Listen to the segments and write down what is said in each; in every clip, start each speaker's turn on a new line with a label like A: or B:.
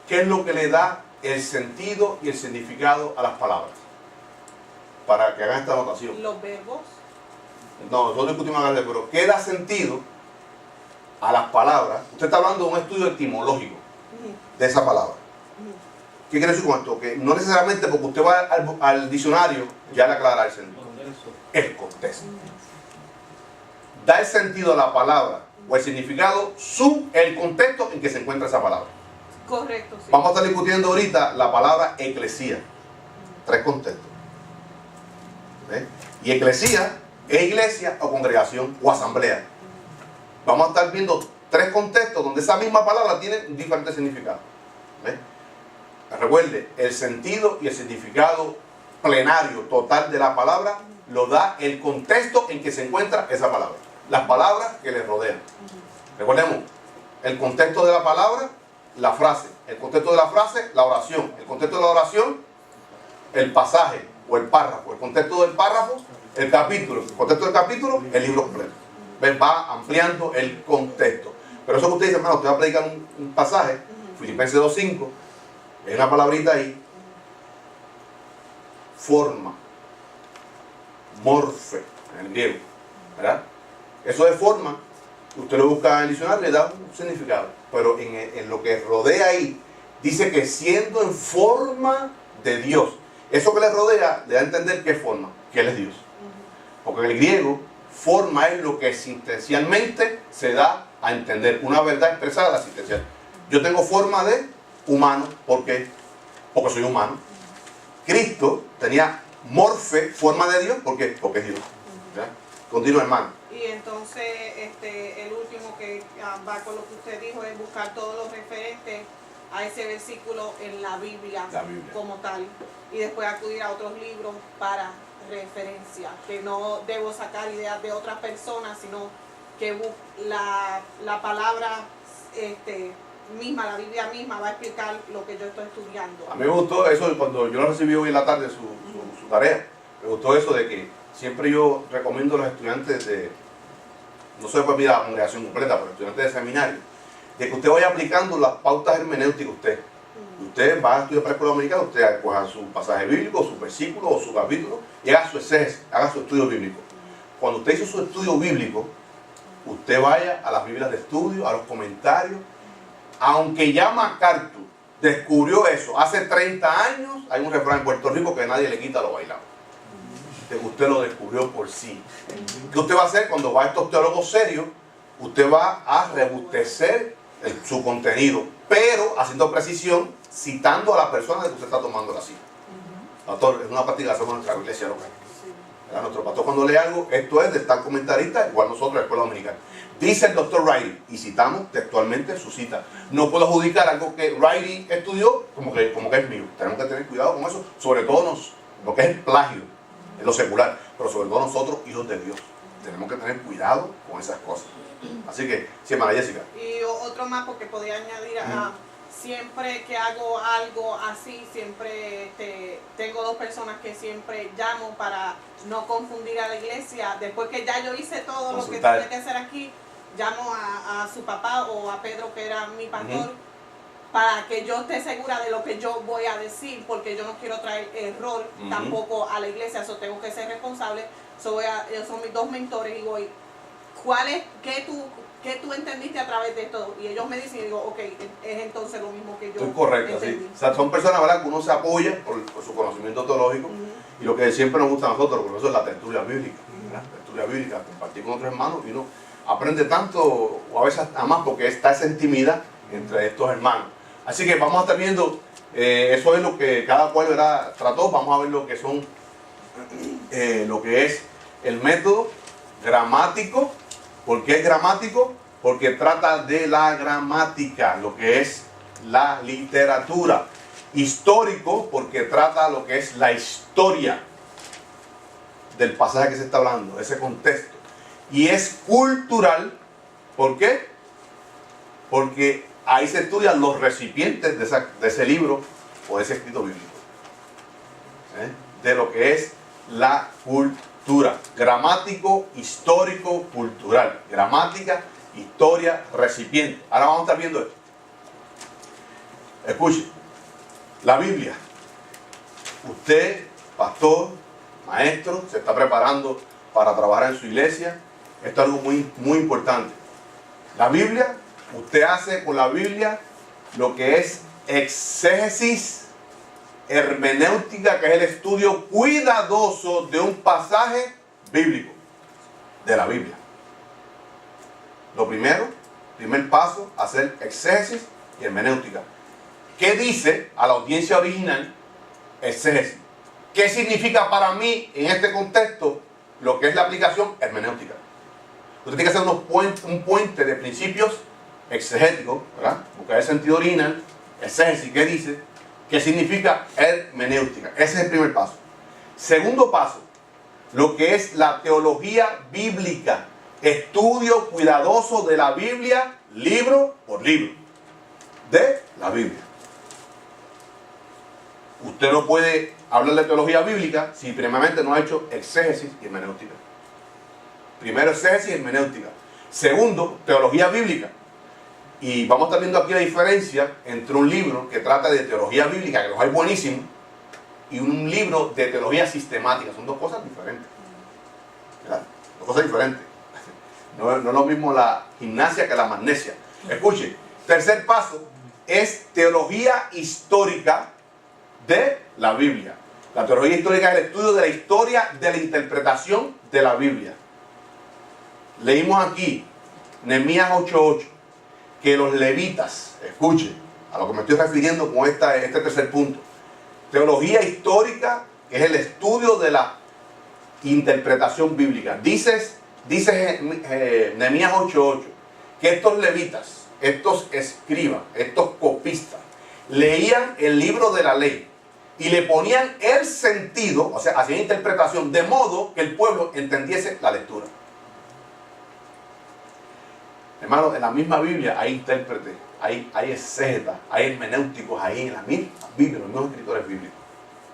A: ¿qué es lo que le da el sentido y el significado a las palabras? Para que hagan esta anotación.
B: Los verbos.
A: No, nosotros discutimos acá, pero ¿qué da sentido a las palabras? Usted está hablando de un estudio etimológico de esa palabra. ¿Qué quiere decir con esto? Que no necesariamente porque usted va al diccionario ya le aclara el sentido. El contexto. Da el sentido a la palabra o el significado, el contexto en que se encuentra esa palabra.
B: Correcto, sí.
A: Vamos a estar discutiendo ahorita la palabra eclesía. 3 contextos. ¿Ves? Y eclesía es iglesia o congregación o asamblea. Vamos a estar viendo 3 contextos donde esa misma palabra tiene diferentes significados. ¿Ves? Recuerde, el sentido y el significado plenario, total de la palabra, lo da el contexto en que se encuentra esa palabra. Las palabras que le rodean. Recordemos, el contexto de la palabra, la frase. El contexto de la frase, la oración. El contexto de la oración, el pasaje o el párrafo. El contexto del párrafo, el capítulo. El contexto del capítulo, el libro completo. ¿Ven? Va ampliando el contexto. Pero eso que usted dice, hermano, usted va a predicar un pasaje, Filipenses 2:5, hay una palabrita ahí, forma, morfe, en el griego, ¿verdad? Eso de forma, usted lo busca en el diccionario y le da un significado, pero en lo que rodea ahí, dice que siendo en forma de Dios, eso que le rodea le da a entender qué forma, que Él es Dios. Porque en el griego, forma es lo que existencialmente se da a entender, una verdad expresada existencial. Yo tengo forma de humano, ¿por qué? Porque soy humano. Cristo tenía morfe, forma de Dios, ¿por qué? Porque es Dios. ¿Ya? Continúa, hermano.
B: Y entonces el último que va con lo que usted dijo es buscar todos los referentes a ese versículo en la Biblia como tal, y después acudir a otros libros para referencia, que no debo sacar ideas de otras personas, sino que la palabra misma, la Biblia misma va a explicar lo que yo estoy estudiando.
A: A mí me gustó eso cuando yo lo recibí hoy en la tarde, su tarea. Me gustó eso de que siempre yo recomiendo a los estudiantes no se puede pedir a la congregación completa, pero estudiantes de seminario, de que usted vaya aplicando las pautas hermenéuticas usted. Usted va a estudiar para la escuela dominicana, usted coja su pasaje bíblico, su versículo o su capítulo y haga su exégesis, haga su estudio bíblico. Cuando usted hizo su estudio bíblico, usted vaya a las Biblias de estudio, a los comentarios. Aunque ya MacArthur descubrió eso hace 30 años, hay un refrán en Puerto Rico que nadie le quita lo bailado. Usted lo descubrió por sí. ¿Qué usted va a hacer cuando va a estos teólogos serios? Usted va a rebustecer su contenido, pero haciendo precisión, citando a la persona de que usted está tomando la cita. Pastor, es una práctica que hacemos en nuestra iglesia local. Nuestro pastor cuando lee algo, esto es de estar comentarista, igual nosotros en la escuela dominicana. Dice el doctor Riley, y citamos textualmente su cita. No puedo adjudicar algo que Riley estudió como que es mío. Tenemos que tener cuidado con eso, sobre todo lo que es el plagio, en lo secular, pero sobre todo nosotros, hijos de Dios. Tenemos que tener cuidado con esas cosas. Así que, sí, hermana Jessica.
B: Y otro más, porque podría añadir siempre que hago algo así, siempre tengo 2 personas que siempre llamo para no confundir a la iglesia. Después que ya yo hice todo lo que tenía que hacer aquí, llamo a su papá o a Pedro, que era mi pastor, para que yo esté segura de lo que yo voy a decir, porque yo no quiero traer error tampoco a la iglesia. Eso tengo que ser responsable. Ellos son mis 2 mentores y voy, ¿qué tú entendiste a través de esto? Y ellos me dicen, y digo, ok, es entonces lo mismo que yo entendí.
A: Sí. O sea, son personas, ¿verdad?, que uno se apoya por su conocimiento teológico, y lo que siempre nos gusta a nosotros, por eso es la tertulia bíblica. La tertulia bíblica, compartir con otros hermanos, y uno aprende tanto, o a veces a más, porque está esa intimidad entre estos hermanos. Así que vamos a estar viendo, eso es lo que cada cual, ¿verdad?, trató. Vamos a ver lo que son, lo que es el método gramático. ¿Por qué es gramático? Porque trata de la gramática, lo que es la literatura. Histórico, porque trata lo que es la historia del pasaje que se está hablando, ese contexto. Y es cultural, ¿por qué? Porque ahí se estudian los recipientes de ese libro o de ese escrito bíblico. De lo que es la cultura. Gramático, histórico, cultural. Gramática, historia, recipiente. Ahora vamos a estar viendo esto. Escuche, la Biblia. Usted, pastor, maestro, se está preparando para trabajar en su iglesia. Esto es algo muy, muy importante. La Biblia, usted hace con la Biblia lo que es exégesis hermenéutica, que es el estudio cuidadoso de un pasaje bíblico, de la Biblia. Lo primero, primer paso, hacer exégesis y hermenéutica. ¿Qué dice a la audiencia original exégesis? ¿Qué significa para mí en este contexto lo que es la aplicación hermenéutica? Usted tiene que hacer un puente de principios exegéticos, ¿verdad? Buscar el sentido original, exégesis, ¿qué dice? ¿Qué significa hermenéutica? Ese es el primer paso. Segundo paso, lo que es la teología bíblica. Estudio cuidadoso de la Biblia, libro por libro. De la Biblia. Usted no puede hablar de teología bíblica si primeramente no ha hecho exégesis y hermenéutica. Primero exégesis y hermenéutica. Segundo, teología bíblica. Y vamos a estar viendo aquí la diferencia entre un libro que trata de teología bíblica, que los hay buenísimos, y un libro de teología sistemática. Son dos cosas diferentes. ¿Verdad? Dos cosas diferentes. No es lo mismo la gimnasia que la magnesia. Escuche, tercer paso es teología histórica de la Biblia. La teología histórica es el estudio de la historia, de la interpretación de la Biblia. Leímos aquí, Nehemías 8:8, que los levitas, escuchen, a lo que me estoy refiriendo con este tercer punto. Teología histórica, que es el estudio de la interpretación bíblica. Dice Nehemías 8:8, que estos levitas, estos escribas, estos copistas, leían el libro de la ley y le ponían el sentido, o sea, hacían interpretación, de modo que el pueblo entendiese la lectura. Hermano, en la misma Biblia hay intérpretes, hay exégetas, hay hermenéuticos ahí en la misma Biblia, los mismos escritores bíblicos.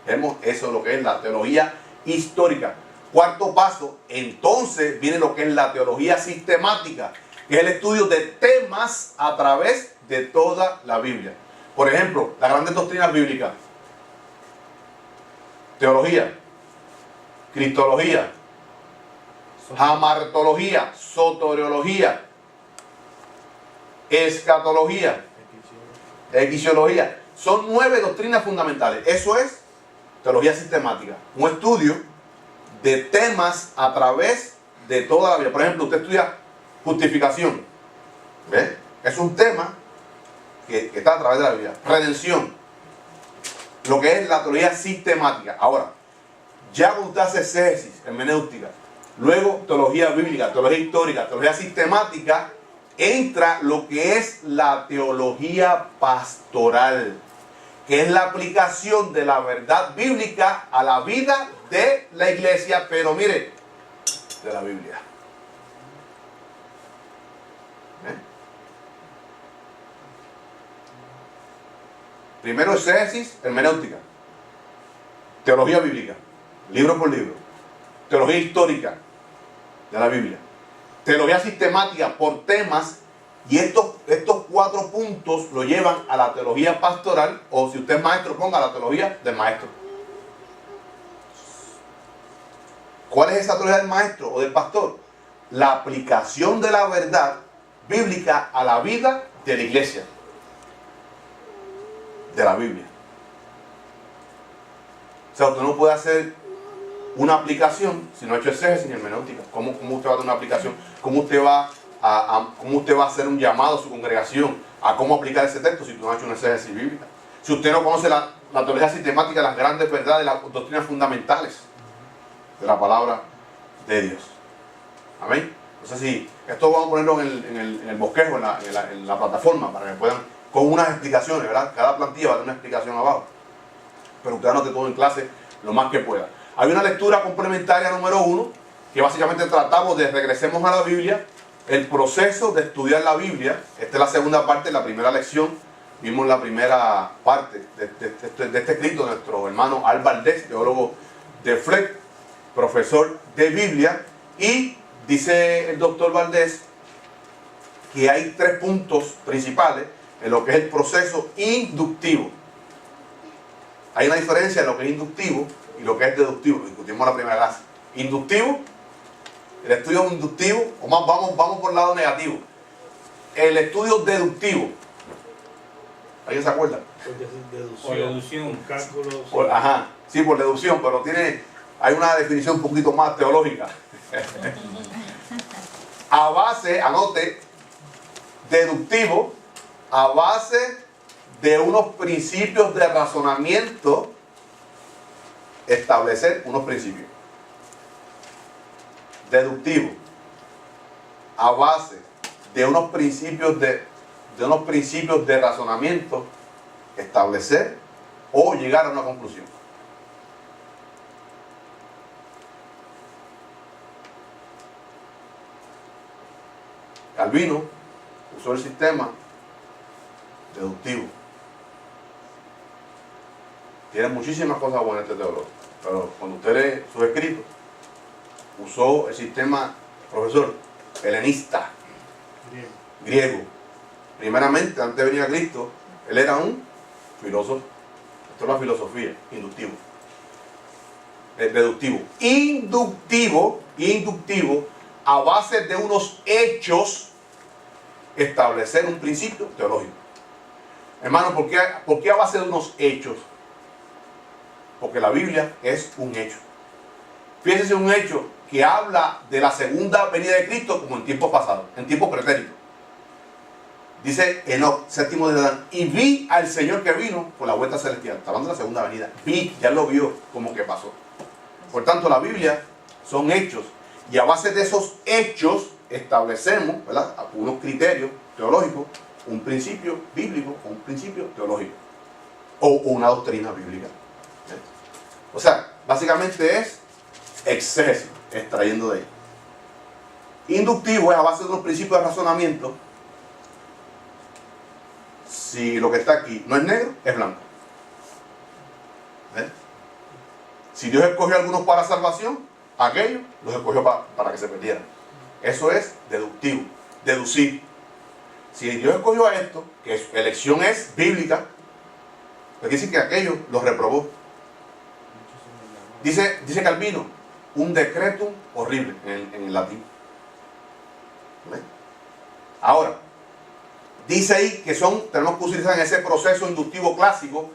A: Vemos eso es lo que es la teología histórica. Cuarto paso, entonces viene lo que es la teología sistemática, que es el estudio de temas a través de toda la Biblia. Por ejemplo, las grandes doctrinas bíblicas: teología, cristología, jamartología, soteriología, escatología, eclesiología. Son 9 doctrinas fundamentales. Eso es teología sistemática, un estudio de temas a través de toda la Biblia. Por ejemplo, usted estudia justificación, ¿ve? Es un tema que está a través de la Biblia. Redención, lo que es la teología sistemática. Ahora, ya cuando usted hace exégesis, hermenéutica, luego teología bíblica, teología histórica, teología sistemática, entra lo que es la teología pastoral, que es la aplicación de la verdad bíblica a la vida de la iglesia, pero mire, de la Biblia. Primero exégesis, hermenéutica, teología bíblica, libro por libro, teología histórica de la Biblia, teología sistemática por temas, y estos 4 puntos lo llevan a la teología pastoral, o si usted es maestro, ponga la teología del maestro. ¿Cuál es esa teología del maestro o del pastor? La aplicación de la verdad bíblica a la vida de la iglesia, de la Biblia. O sea, usted no puede hacer una aplicación si no ha hecho exégesis ni hermenéutica. ¿Cómo usted va a hacer una aplicación? ¿Cómo usted va a hacer un llamado a su congregación a cómo aplicar ese texto si tú no has hecho una exégesis bíblica? Si usted no conoce la teología sistemática, las grandes verdades, las doctrinas fundamentales de la palabra de Dios. Amén. Entonces, si esto vamos a ponerlo en el bosquejo, en la plataforma, para que puedan, con unas explicaciones, ¿verdad? Cada plantilla va a tener una explicación abajo. Pero usted anote todo en clase lo más que pueda. Hay una lectura complementaria número 1, que básicamente tratamos de regresemos a la Biblia, el proceso de estudiar la Biblia. Esta es la segunda parte de la primera lección. Vimos la primera parte de este escrito de nuestro hermano Al Valdés, teólogo de Fleck, profesor de Biblia, y dice el doctor Valdés que hay 3 puntos principales en lo que es el proceso inductivo. Hay una diferencia en lo que es inductivo y lo que es deductivo. Lo discutimos en la primera clase. Inductivo, el estudio inductivo, o más, vamos por el lado negativo. El estudio deductivo. ¿Alguien se acuerda?
C: Por deducción.
D: Cálculos.
A: Ajá, sí, por deducción, pero hay una definición un poquito más teológica. A base, anote, deductivo, a base de unos principios de razonamiento, establecer unos principios. Deductivo, a base de unos principios de razonamiento, establecer o llegar a una conclusión. Calvino usó el sistema deductivo. Tiene muchísimas cosas buenas este teólogo, pero cuando usted lee sus escritos, usó el sistema, profesor, helenista, griego. Primeramente, antes de venir a Cristo, él era un filósofo. Esto es la filosofía, inductivo. Deductivo. Inductivo, a base de unos hechos, establecer un principio teológico. Hermano, ¿por qué a base de unos hechos? Porque la Biblia es un hecho. Fíjense, un hecho que habla de la segunda venida de Cristo como en tiempos pasados, en tiempos pretéritos. Dice Enoc, séptimo de Adán, y vi al Señor que vino por la vuelta celestial. Está hablando de la segunda venida. Vi, ya lo vio como que pasó. Por tanto, la Biblia son hechos. Y a base de esos hechos establecemos, ¿verdad?, unos criterios teológicos, un principio bíblico o un principio teológico. O una doctrina bíblica. O sea, básicamente es exégesis, extrayendo de ahí. Inductivo es a base de unos principios de razonamiento. Si lo que está aquí no es negro, es blanco. Si Dios escogió a algunos para salvación, aquellos los escogió para que se perdieran. Eso es deductivo, deducir. Si Dios escogió a esto, que su elección es bíblica, pues quiere decir que aquellos los reprobó. Dice Calvino, un decretum horrible en el latín. ¿Ven? Ahora, dice ahí que tenemos que utilizar en ese proceso inductivo clásico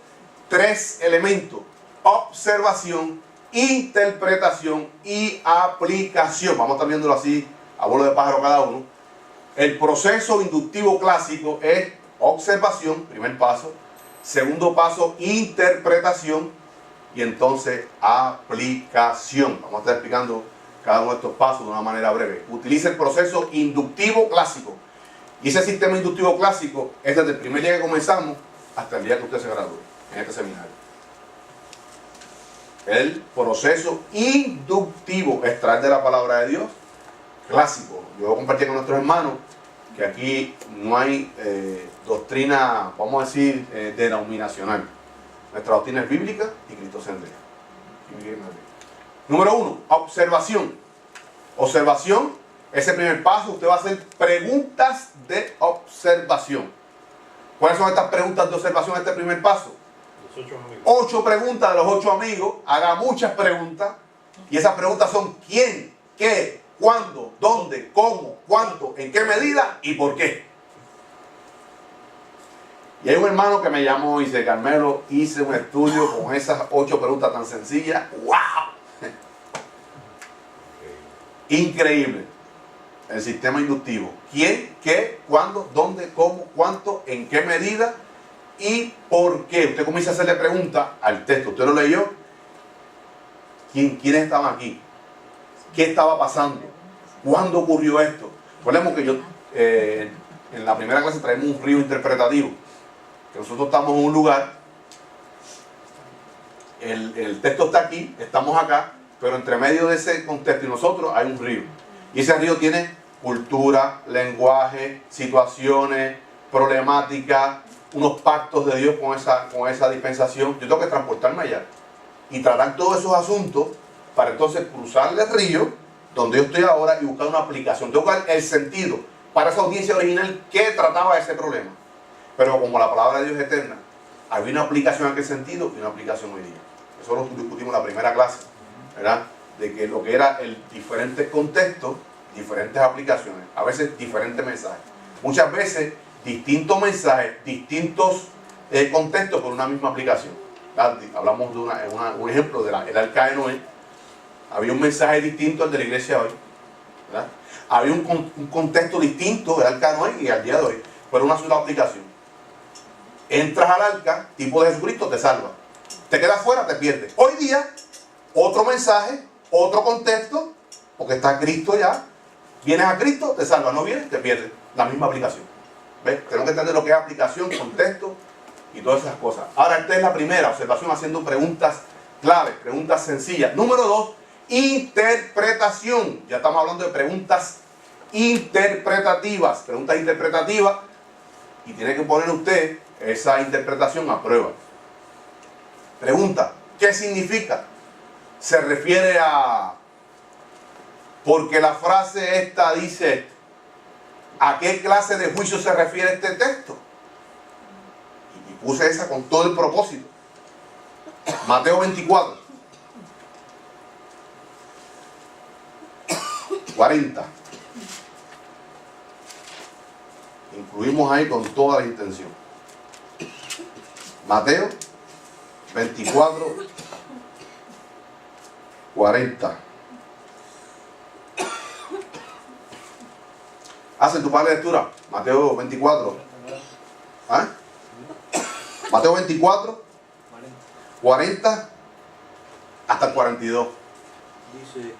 A: 3 elementos: observación, interpretación y aplicación. Vamos a estar viéndolo así a vuelo de pájaro cada uno. El proceso inductivo clásico es observación, primer paso. Segundo paso, interpretación. Y entonces aplicación. Vamos a estar explicando cada uno de estos pasos de una manera breve. Utiliza el proceso inductivo clásico. Y ese sistema inductivo clásico es desde el primer día que comenzamos hasta el día que usted se gradúe en este seminario. El proceso inductivo, extraer de la palabra de Dios, clásico. Yo compartí con nuestros hermanos que aquí no hay doctrina, vamos a decir, denominacional. Nuestra doctrina es bíblica y cristocéntrica. Número 1, observación. Observación, ese primer paso, usted va a hacer preguntas de observación. ¿Cuáles son estas preguntas de observación, este primer paso?
D: Los 8 amigos.
A: 8 preguntas de los 8 amigos. Haga muchas preguntas. Y esas preguntas son quién, qué, cuándo, dónde, cómo, cuánto, en qué medida y por qué. Y hay un hermano que me llamó y dice: Carmelo, hice un estudio con esas 8 preguntas tan sencillas. ¡Wow! Increíble. El sistema inductivo. ¿Quién, qué, cuándo, dónde, cómo, cuánto, en qué medida y por qué? Usted comienza a hacerle preguntas al texto. Usted lo leyó. ¿Quiénes estaban aquí? ¿Qué estaba pasando? ¿Cuándo ocurrió esto? Recordemos que yo en la primera clase traemos un río interpretativo. Que nosotros estamos en un lugar, el texto está aquí, estamos acá, pero entre medio de ese contexto y nosotros hay un río. Y ese río tiene cultura, lenguaje, situaciones, problemáticas, unos pactos de Dios con esa dispensación. Yo tengo que transportarme allá y tratar todos esos asuntos para entonces cruzar el río donde yo estoy ahora y buscar una aplicación. Tengo que buscar el sentido para esa audiencia original que trataba ese problema. Pero como la palabra de Dios es eterna, había una aplicación en aquel sentido y una aplicación hoy día. Eso lo discutimos en la primera clase, ¿verdad? De que lo que era el diferentes contextos, diferentes aplicaciones, a veces diferentes mensajes. Muchas veces distintos mensajes, distintos contextos por una misma aplicación. ¿Verdad? Hablamos de un ejemplo del arca de Noé. Había un mensaje distinto al de la iglesia hoy, ¿verdad? Había un contexto distinto del arca de Noé y al día de hoy, pero una sola aplicación. Entras al arca, tipo de Jesucristo, te salva. Te quedas fuera, te pierdes. Hoy día, otro mensaje, otro contexto, porque está Cristo ya. Vienes a Cristo, te salva. No vienes, te pierdes. La misma aplicación. ¿Ves? Tenemos que entender lo que es aplicación, contexto y todas esas cosas. Ahora, esta es la primera observación haciendo preguntas claves, preguntas sencillas. Número 2, interpretación. Ya estamos hablando de preguntas interpretativas. Preguntas interpretativas. Y tiene que poner usted esa interpretación a prueba. Pregunta, ¿qué significa? Se refiere a... Porque la frase esta dice, ¿a qué clase de juicio se refiere este texto? Y puse esa con todo el propósito. Mateo 24. 40. Incluimos ahí con toda la intención. Mateo 24, 40. Hace tu padre de lectura. Mateo 24. ¿Ah? Mateo 24, 40 hasta el 42.
C: Dice,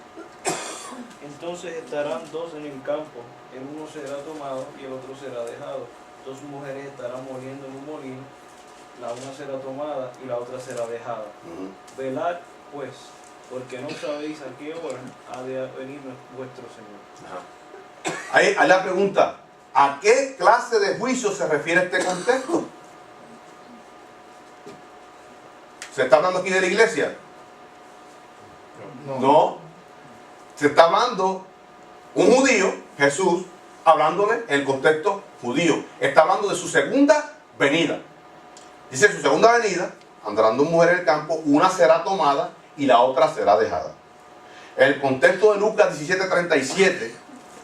C: entonces estarán dos en el campo, el uno será tomado y el otro será dejado. Dos mujeres estarán moliendo en un molino, la una será tomada y la otra será dejada. Velad pues, porque no sabéis a qué hora ha de venir vuestro Señor.
A: Ahí la pregunta, ¿a qué clase de juicio se refiere este contexto? ¿Se está hablando aquí de la iglesia? No. Se está hablando un judío, Jesús, hablándole en el contexto judío. Está hablando de su segunda venida. Dice, su segunda venida, andarán dos mujeres en el campo, una será tomada y la otra será dejada. El contexto de Lucas 17:37,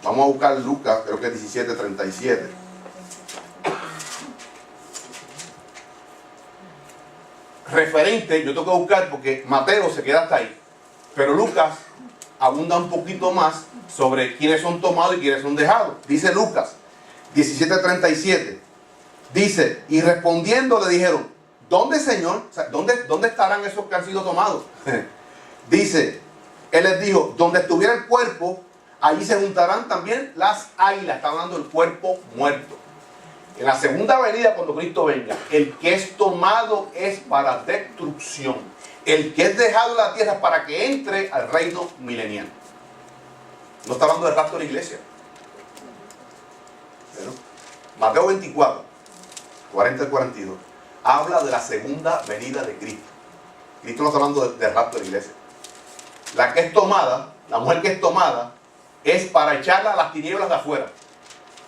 A: vamos a buscar Lucas, creo que es 17:37. Referente, yo tengo que buscar porque Mateo se queda hasta ahí, pero Lucas abunda un poquito más sobre quiénes son tomados y quiénes son dejados. Dice Lucas 17:37. Dice, y respondiendo le dijeron, ¿dónde, Señor? O sea, ¿dónde estarán esos que han sido tomados? Dice, él les dijo, donde estuviera el cuerpo, allí se juntarán también las águilas. Está hablando del cuerpo muerto. En la segunda venida, cuando Cristo venga, el que es tomado es para destrucción. El que es dejado en la tierra es para que entre al reino milenial. No está hablando del rapto de la iglesia. ¿Pero? Mateo 24, 40 al 42, habla de la segunda venida de Cristo. Cristo no está hablando del rapto de la iglesia. La que es tomada, la mujer que es tomada, es para echarla a las tinieblas de afuera,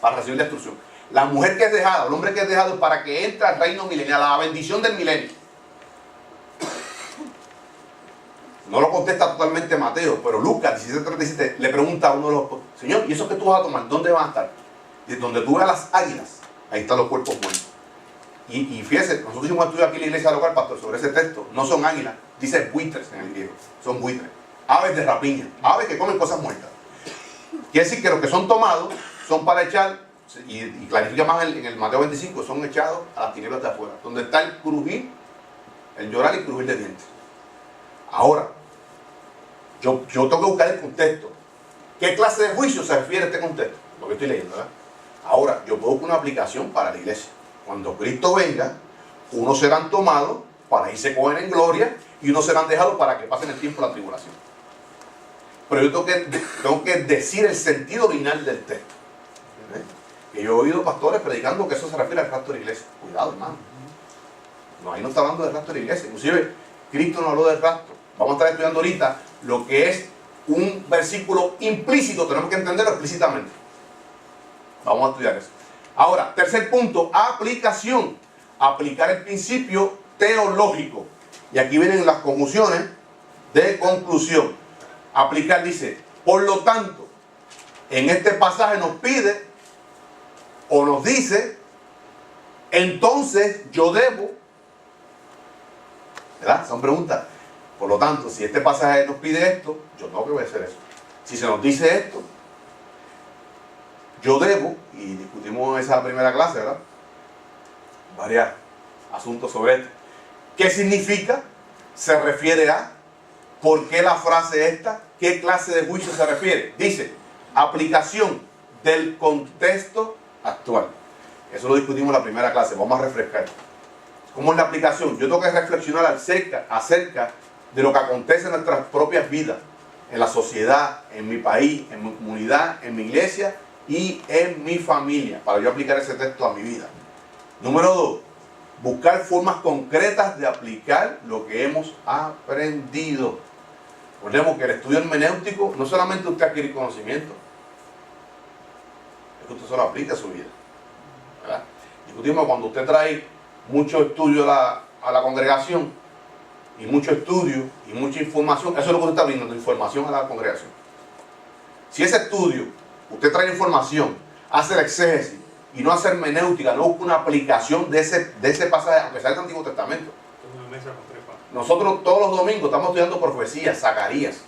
A: para recibir destrucción. La mujer que es dejada, el hombre que es dejado, es para que entre al reino milenial, a la bendición del milenio. No lo contesta totalmente Mateo, pero Lucas 17:37 le pregunta a uno de los... Señor, ¿y eso que tú vas a tomar? ¿Dónde van a estar? Dice, donde tú veas las águilas, ahí están los cuerpos muertos. Y fíjese, nosotros hicimos un estudio aquí en la iglesia local, pastor, sobre ese texto. No son águilas, dice buitres en el griego. Son buitres. Aves de rapiña, aves que comen cosas muertas. Quiere decir que los que son tomados son para echar, y clarifica más en el Mateo 25, son echados a las tinieblas de afuera, donde está el crujir, el llorar y el crujir de dientes. Ahora, yo tengo que buscar el contexto. ¿Qué clase de juicio se refiere a este contexto? Lo que estoy leyendo, ¿verdad? Ahora, yo puedo buscar una aplicación para la iglesia. Cuando Cristo venga, unos serán tomados para irse con él en gloria y unos serán dejados para que pasen el tiempo de la tribulación. Pero yo tengo que decir el sentido original del texto. Que yo he oído pastores predicando que eso se refiere al rapto de la iglesia. Cuidado, hermano. No, ahí no está hablando del rapto de la iglesia. Inclusive, Cristo no habló del rapto. Vamos a estar estudiando ahorita lo que es un versículo implícito. Tenemos que entenderlo explícitamente. Vamos a estudiar eso. Ahora, tercer punto, aplicación. Aplicar el principio teológico. Y aquí vienen las conclusiones de conclusión. Aplicar dice, por lo tanto, en este pasaje nos pide o nos dice, entonces yo debo, ¿verdad? Son preguntas. Por lo tanto, si este pasaje nos pide esto, yo tengo que obedecer eso. Si se nos dice esto, yo debo, y discutimos esa primera clase, ¿verdad? Varios asuntos sobre esto. ¿Qué significa? Se refiere a, ¿por qué la frase esta? ¿Qué clase de juicio se refiere? Dice, aplicación del contexto actual. Eso lo discutimos en la primera clase, vamos a refrescar. ¿Cómo es la aplicación? Yo tengo que reflexionar acerca de lo que acontece en nuestras propias vidas, en la sociedad, en mi país, en mi comunidad, en mi iglesia y en mi familia, para yo aplicar ese texto a mi vida. Número 2, buscar formas concretas de aplicar lo que hemos aprendido. Recordemos que el estudio hermenéutico no solamente usted adquiere conocimiento, es que usted solo aplica a su vida, ¿verdad? Discutimos cuando usted trae mucho estudio a la congregación y mucho estudio y mucha información, eso es lo que usted está brindando, información a la congregación. Si ese estudio, usted trae información, hace el exégesis y no hace hermenéutica, no busca una aplicación de ese pasaje, aunque sea del Antiguo Testamento. Nosotros todos los domingos estamos estudiando profecías, Zacarías,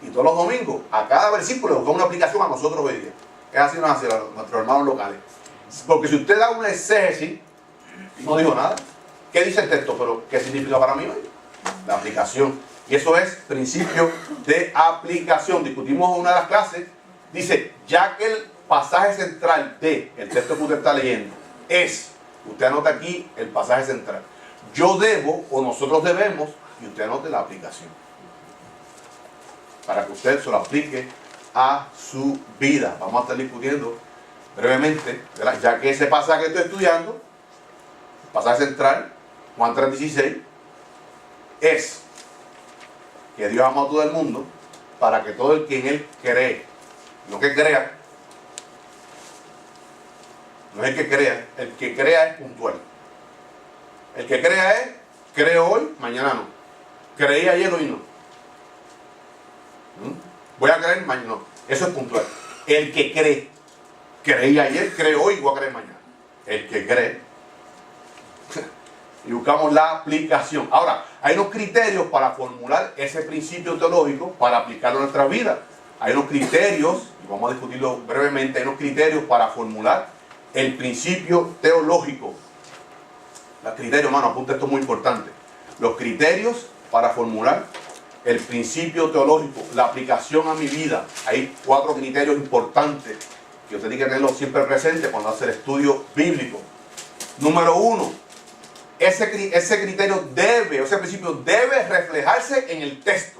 A: y todos los domingos a cada versículo le buscamos una aplicación a nosotros hoy día. Es así, no es así, a nuestros hermanos locales. Porque si usted da una exégesis, no digo nada. ¿Qué dice el texto? Pero ¿qué significa para mí hoy? La aplicación. Y eso es principio de aplicación. Discutimos en una de las clases. Dice, ya que el pasaje central del texto que usted está leyendo es, usted anota aquí el pasaje central. Yo debo o nosotros debemos, y usted anote la aplicación. Para que usted se lo aplique a su vida. Vamos a estar discutiendo brevemente, ¿verdad? Ya que ese pasaje que estoy estudiando, el pasaje central, Juan 3:16, es que Dios ama a todo el mundo para que todo el que en Él cree, no que crea, no es el que crea es puntual. El que crea es, creo hoy, mañana no. Creí ayer, hoy no. Voy a creer mañana, no. Eso es puntual. El que cree, creí ayer, creo hoy, voy a creer mañana. El que cree. Y buscamos la aplicación. Ahora, hay unos criterios para formular ese principio teológico para aplicarlo en nuestra vida. Hay unos criterios, y vamos a discutirlo brevemente, hay unos criterios para formular el principio teológico. Los criterios, hermano, apunta esto muy importante. Los criterios para formular el principio teológico, la aplicación a mi vida. Hay 4 criterios importantes que usted tiene que tenerlos siempre presente cuando hace el estudio bíblico. Número 1, ese criterio ese principio debe reflejarse en el texto.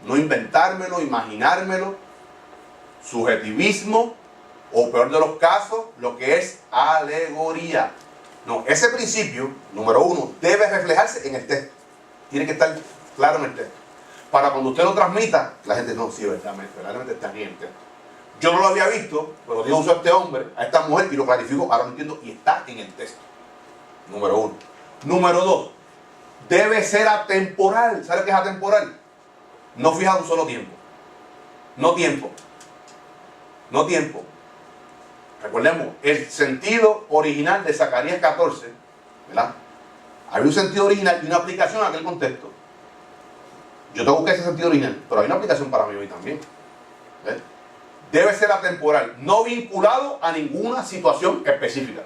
A: No inventármelo, imaginármelo, subjetivismo, o peor de los casos, lo que es alegoría. No, ese principio, número 1, debe reflejarse en el texto. Tiene que estar claro en el texto. Para cuando usted lo transmita, la gente no, sí, verdaderamente está aquí en el texto. Yo no lo había visto, pero Dios usó a este hombre, a esta mujer, y lo clarificó, ahora lo entiendo, y está en el texto. Número 1. Número 2, debe ser atemporal. ¿Sabe qué es atemporal? No fijado un solo tiempo. No tiempo. No tiempo. Recordemos, el sentido original de Zacarías 14, ¿verdad? Hay un sentido original y una aplicación a aquel contexto. Yo tengo que buscar ese sentido original, pero hay una aplicación para mí hoy también. ¿Ves? Debe ser atemporal, no vinculado a ninguna situación específica.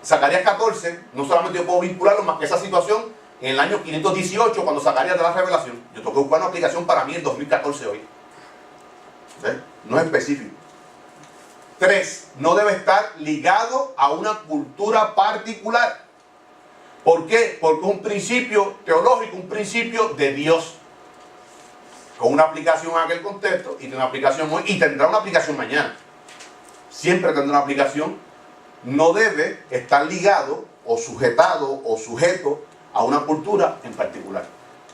A: Zacarías 14, no solamente yo puedo vincularlo más que esa situación en el año 518, cuando Zacarías da la revelación. Yo tengo que buscar una aplicación para mí en 2014 hoy. ¿Ves? No es específico. 3, no debe estar ligado a una cultura particular. ¿Por qué? Porque es un principio teológico, un principio de Dios, con una aplicación en aquel contexto y tiene una aplicación hoy y tendrá una aplicación mañana. Siempre tendrá una aplicación. No debe estar ligado o sujetado o sujeto a una cultura en particular.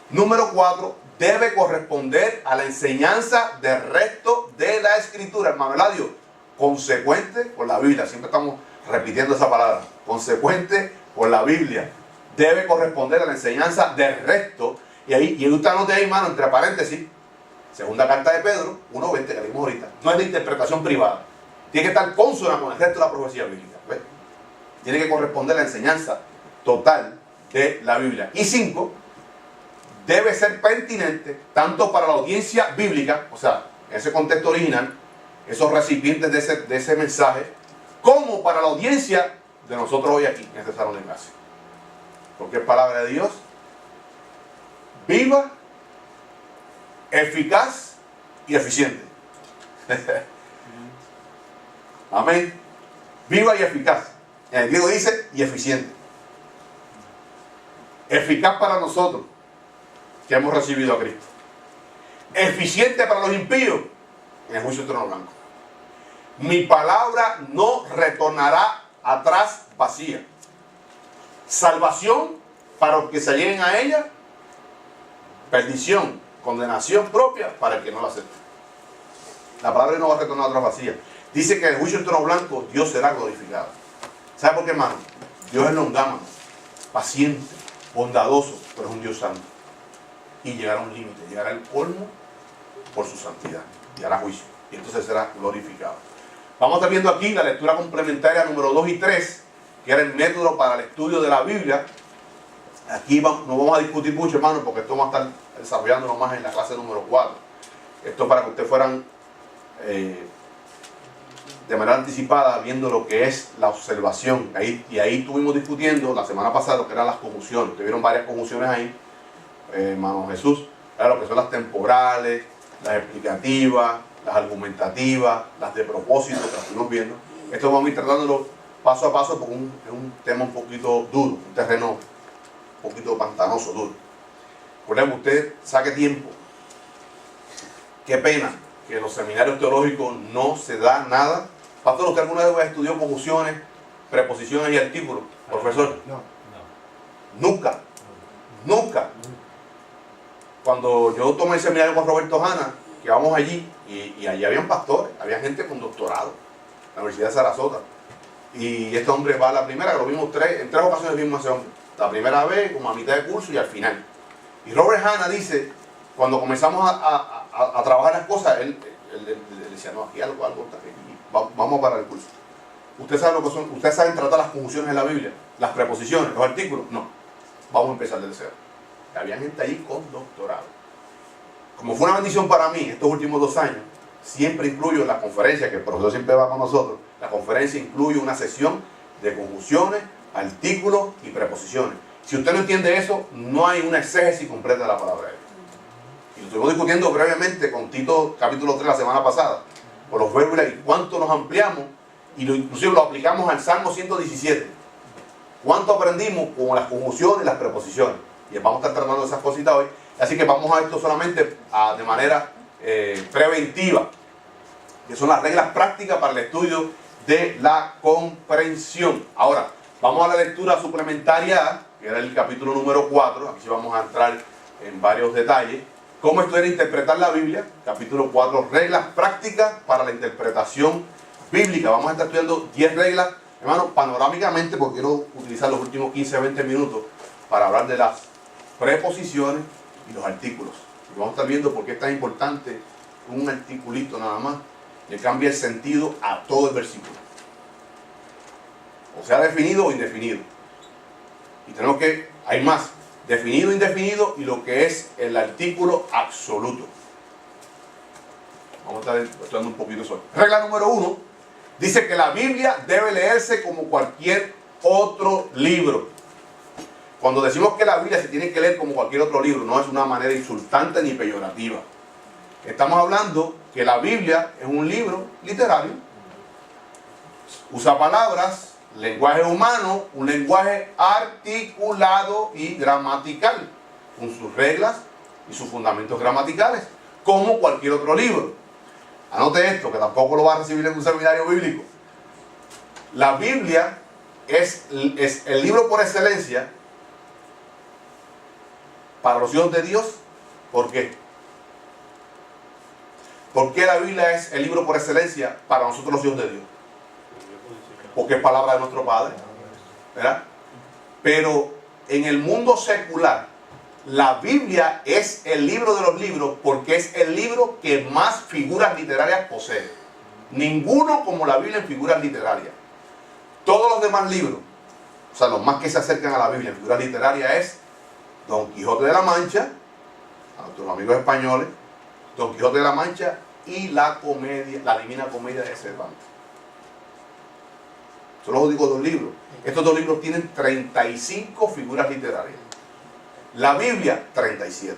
A: Número 4, debe corresponder a la enseñanza del resto de la Escritura. Hermano Eladio, consecuente con la Biblia. Siempre estamos repitiendo esa palabra, consecuente por la Biblia, debe corresponder a la enseñanza del resto. Y usted anote ahí, hermano, entre paréntesis, segunda carta de Pedro, 1:20, que leímos ahorita. No es de interpretación privada. Tiene que estar consona con el resto de la profecía bíblica. ¿Ves? Tiene que corresponder a la enseñanza total de la Biblia. Y 5, debe ser pertinente tanto para la audiencia bíblica, o sea, en ese contexto original, esos recipientes de ese mensaje, como para la audiencia de nosotros hoy aquí, en este salón de clase. Porque es palabra de Dios, viva, eficaz y eficiente. Amén. Viva y eficaz. En el griego dice y eficiente. Eficaz para nosotros que hemos recibido a Cristo. Eficiente para los impíos en el juicio del trono blanco. Mi palabra no retornará atrás vacía. Salvación para los que se lleguen a ella. Perdición, condenación propia para el que no la acepte. La palabra no va a retornar atrás vacía. Dice que en el juicio del trono blanco Dios será glorificado. ¿Sabe por qué, hermano? Dios es longámago, paciente, bondadoso, pero es un Dios santo. Y llegará a un límite, llegará al colmo por su santidad. Y hará juicio. Y entonces será glorificado. Vamos a estar viendo aquí la lectura complementaria número 2 y 3, que era el método para el estudio de la Biblia. Aquí no vamos a discutir mucho, hermano, porque esto vamos a estar desarrollándonos más en la clase número 4. Esto para que ustedes fueran de manera anticipada viendo lo que es la observación. Y ahí estuvimos discutiendo la semana pasada lo que eran las conjunciones. Ustedes vieron varias conjunciones ahí, hermano Jesús, lo que son las temporales, las explicativas, las argumentativas, las de propósito, que las estuvimos viendo. Esto vamos a ir tratándolo paso a paso porque es un tema un poquito duro, un terreno un poquito pantanoso, duro. Por ejemplo, usted saque tiempo. Qué pena que en los seminarios teológicos no se da nada. Pastor, ¿usted alguna vez estudió conjunciones, preposiciones y artículos? Profesor.
D: No.
A: Nunca. Nunca. Cuando yo tomé el seminario con Roberto Hanna, que vamos allí, y allí habían pastores, había gente con doctorado, en la Universidad de Sarasota. Y este hombre va a la primera, que lo vimos en tres ocasiones vimos a ese hombre. La primera vez, como a mitad de curso y al final. Y Robert Hanna dice, cuando comenzamos a trabajar las cosas, él decía, no, aquí algo vamos para el curso. ¿Ustedes saben lo que son? ¿Ustedes saben tratar las conjunciones en la Biblia? Las preposiciones, los artículos. No. Vamos a empezar desde cero. Había gente ahí con doctorado. Como fue una bendición para mí estos últimos 2 años, siempre incluyo en las conferencias, que el profesor siempre va con nosotros, la conferencia incluye una sesión de conjunciones, artículos y preposiciones. Si usted no entiende eso, no hay una exégesis completa de la palabra de Dios. Y lo estuvimos discutiendo brevemente con Tito capítulo 3 la semana pasada, por los verbos y cuánto nos ampliamos, y inclusive lo aplicamos al Salmo 117. ¿Cuánto aprendimos con las conjunciones y las preposiciones? Y vamos a estar tratando esas cositas hoy. Así que vamos a esto solamente de manera preventiva, que son las reglas prácticas para el estudio de la comprensión. Ahora, vamos a la lectura suplementaria, que era el capítulo número 4. Aquí sí vamos a entrar en varios detalles. Cómo estudiar e interpretar la Biblia, capítulo 4, reglas prácticas para la interpretación bíblica. Vamos a estar estudiando 10 reglas, hermano, panorámicamente, porque quiero utilizar los últimos 15 a 20 minutos para hablar de las preposiciones y los artículos. Y vamos a estar viendo por qué es tan importante un articulito nada más, que cambia el sentido a todo el versículo. O sea, definido o indefinido. Y tenemos que, hay más, definido, indefinido y lo que es el artículo absoluto. Vamos a estar estudiando un poquito eso. Regla número 1, dice que la Biblia debe leerse como cualquier otro libro. Cuando decimos que la Biblia se tiene que leer como cualquier otro libro, no es una manera insultante ni peyorativa. Estamos hablando que la Biblia es un libro literario. Usa palabras, lenguaje humano, un lenguaje articulado y gramatical, con sus reglas y sus fundamentos gramaticales, como cualquier otro libro. Anote esto, que tampoco lo va a recibir en un seminario bíblico. La Biblia es el libro por excelencia para los hijos de Dios. ¿Por qué? ¿Por qué la Biblia es el libro por excelencia para nosotros los hijos de Dios? porque es palabra de nuestro Padre, ¿verdad? Pero en el mundo secular, la Biblia es el libro de los libros porque es el libro que más figuras literarias posee. Ninguno como la Biblia en figuras literarias. Todos los demás libros, o sea, los más que se acercan a la Biblia en figuras literarias es Don Quijote de la Mancha, a nuestros amigos españoles, Don Quijote de la Mancha y la Divina Comedia de Cervantes. Son los únicos dos libros. Estos dos libros tienen 35 figuras literarias. La Biblia, 37.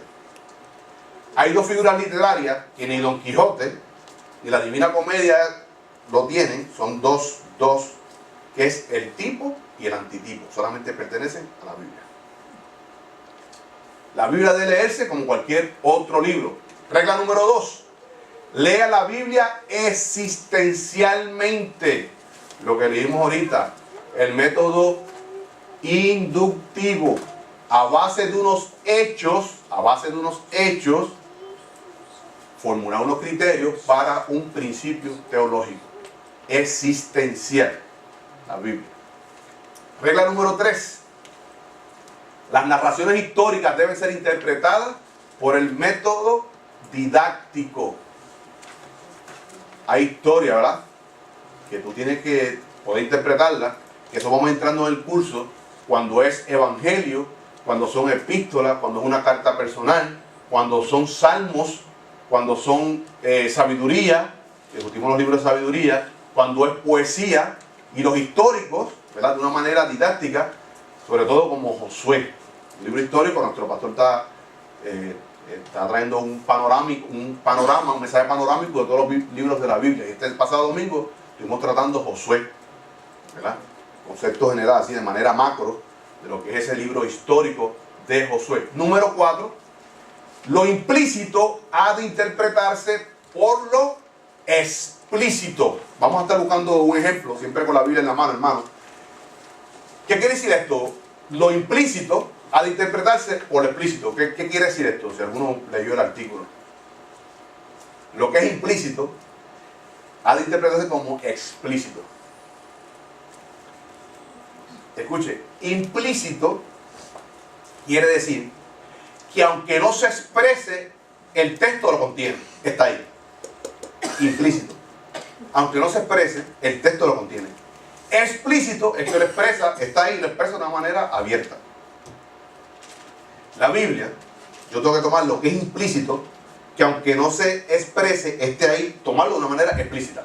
A: Hay dos figuras literarias que ni Don Quijote ni la Divina Comedia lo tienen. Son dos, que es el tipo y el antitipo. Solamente pertenecen a la Biblia. La Biblia debe leerse como cualquier otro libro. Regla número 2. Lea la Biblia existencialmente. Lo que leímos ahorita. El método inductivo. A base de unos hechos, formular unos criterios para un principio teológico. Existencial. La Biblia. Regla número 3. Las narraciones históricas deben ser interpretadas por el método didáctico. Hay historia, ¿verdad? Que tú tienes que poder interpretarla, que eso vamos entrando en el curso, cuando es evangelio, cuando son epístolas, cuando es una carta personal, cuando son salmos, cuando son sabiduría, discutimos los libros de sabiduría, cuando es poesía, y los históricos, ¿verdad? De una manera didáctica, sobre todo como Josué. El libro histórico, nuestro pastor está trayendo un mensaje panorámico de todos los libros de la Biblia. Y este pasado domingo estuvimos tratando Josué, ¿verdad? Conceptos generales, así de manera macro, de lo que es ese libro histórico de Josué. Número 4, lo implícito ha de interpretarse por lo explícito. Vamos a estar buscando un ejemplo, siempre con la Biblia en la mano, hermano. ¿Qué quiere decir esto? Lo implícito ha de interpretarse por lo explícito. ¿Qué quiere decir esto? Si alguno leyó el artículo. Lo que es implícito ha de interpretarse como explícito. Escuche, implícito quiere decir que aunque no se exprese, el texto lo contiene. Está ahí. Implícito. Aunque no se exprese, el texto lo contiene. Explícito es que lo expresa, está ahí y lo expresa de una manera abierta. La Biblia, yo tengo que tomar lo que es implícito, que aunque no se exprese, esté ahí, tomarlo de una manera explícita.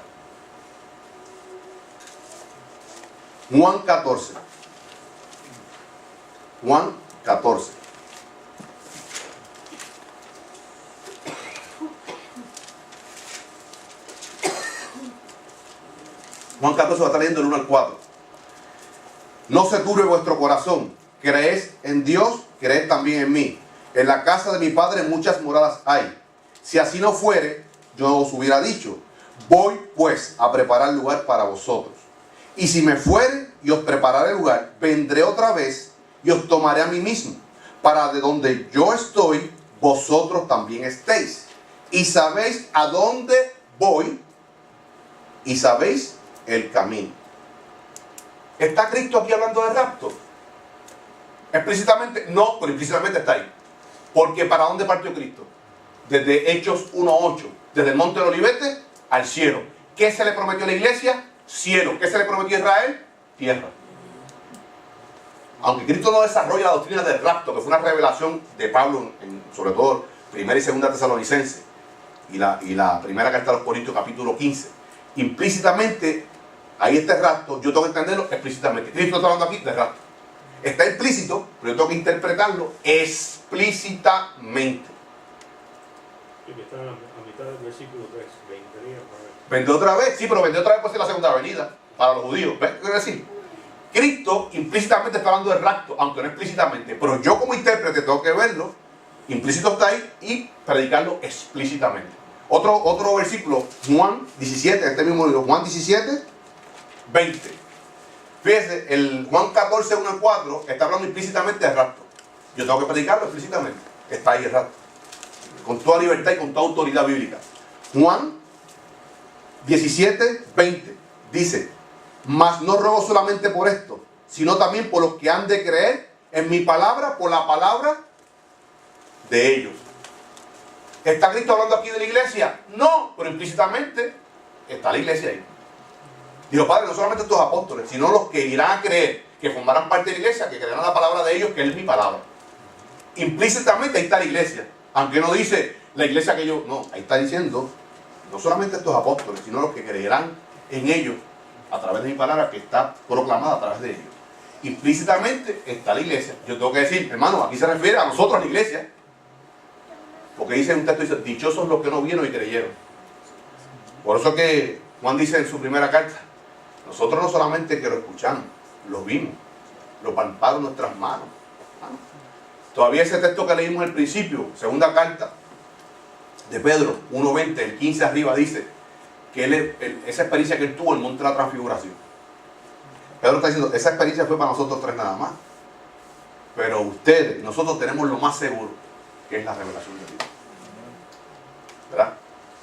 A: Juan 14. Juan 14. Juan 14 va a estar leyendo el 1 al 4. No se turbe vuestro corazón. Creéis en Dios, creed también en mí. En la casa de mi Padre muchas moradas hay. Si así no fuere, yo os hubiera dicho. Voy pues a preparar lugar para vosotros. Y si me fuere y os prepararé lugar, vendré otra vez y os tomaré a mí mismo, para de donde yo estoy, vosotros también estéis. Y sabéis a dónde voy, y sabéis el camino. ¿Está Cristo aquí hablando de rapto? Explícitamente, no, pero implícitamente está ahí. Porque ¿para dónde partió Cristo? Desde Hechos 1:8, desde el monte de Olivete al cielo. ¿Qué se le prometió a la iglesia? Cielo. ¿Qué se le prometió a Israel? Tierra. Aunque Cristo no desarrolla la doctrina del rapto, que fue una revelación de Pablo, sobre todo primera y segunda Tesalonicense, y la primera carta a los Corintios, capítulo 15, implícitamente, ahí está el rapto, yo tengo que entenderlo explícitamente. Cristo está hablando aquí del rapto. Está implícito, pero yo tengo que interpretarlo explícitamente.
D: Y que está a mitad del versículo 3, vendría otra vez.
A: ¿Vendré otra vez? Sí, pero vendré otra vez por ser la segunda venida para los judíos. ¿Ves qué quiero decir? Cristo implícitamente está hablando del rapto, aunque no explícitamente. Pero yo como intérprete tengo que verlo, implícito está ahí, y predicarlo explícitamente. Otro versículo, Juan 17, este mismo libro, Juan 17, 20. Fíjese, el Juan 14, 1 al 4 está hablando implícitamente del rapto. Yo tengo que predicarlo explícitamente. Está ahí el rapto. Con toda libertad y con toda autoridad bíblica. Juan 17, 20 dice: Mas no ruego solamente por esto, sino también por los que han de creer en mi palabra, por la palabra de ellos. ¿Está Cristo hablando aquí de la iglesia? No, pero implícitamente está la iglesia ahí. Dijo, Padre, no solamente estos apóstoles, sino los que irán a creer, que formarán parte de la iglesia, que creerán la palabra de ellos, que es mi palabra. Implícitamente ahí está la iglesia. Aunque no dice la iglesia que yo, no, ahí está diciendo, no solamente estos apóstoles, sino los que creerán en ellos, a través de mi palabra, que está proclamada a través de ellos. Implícitamente está la iglesia. Yo tengo que decir, hermano, aquí se refiere a nosotros, a la iglesia. Porque dice un texto, dice, dichosos los que no vieron y creyeron. Por eso que Juan dice en su primera carta, nosotros no solamente que lo escuchamos, lo vimos, lo palparon nuestras manos. Todavía ese texto que leímos al principio, segunda carta de Pedro 1:20, el 15 arriba, dice que esa experiencia que él tuvo en el monte de la transfiguración. Pedro está diciendo, esa experiencia fue para nosotros tres nada más. Pero ustedes, nosotros tenemos lo más seguro, que es la revelación de Dios. ¿Verdad?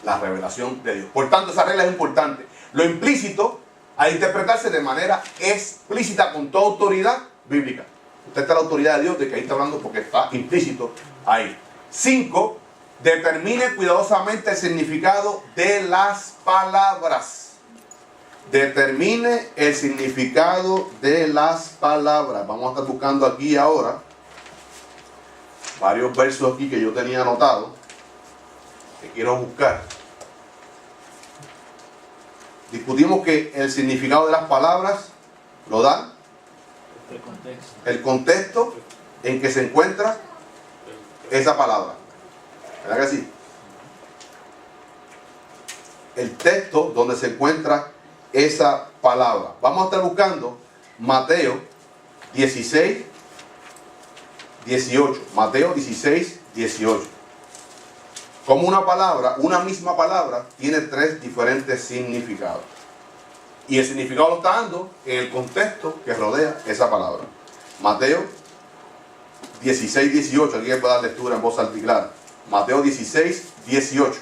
A: La revelación de Dios. Por tanto, esa regla es importante. Lo implícito ha de interpretarse de manera explícita con toda autoridad bíblica. Usted está en la autoridad de Dios, de que ahí está hablando porque está implícito ahí. 5. Determine cuidadosamente el significado de las palabras. Determine el significado de las palabras. Vamos a estar buscando aquí ahora varios versos aquí que yo tenía anotado, que quiero buscar. Discutimos que el significado de las palabras lo da el contexto en que se encuentra esa palabra. ¿Verdad que sí? El texto donde se encuentra esa palabra. Vamos a estar buscando Mateo 16, 18. Mateo 16, 18. Como una palabra, una misma palabra, tiene tres diferentes significados. Y el significado lo está dando en el contexto que rodea esa palabra. Mateo 16, 18. Alguien puede dar lectura en voz alta y clara. Mateo 16, 18.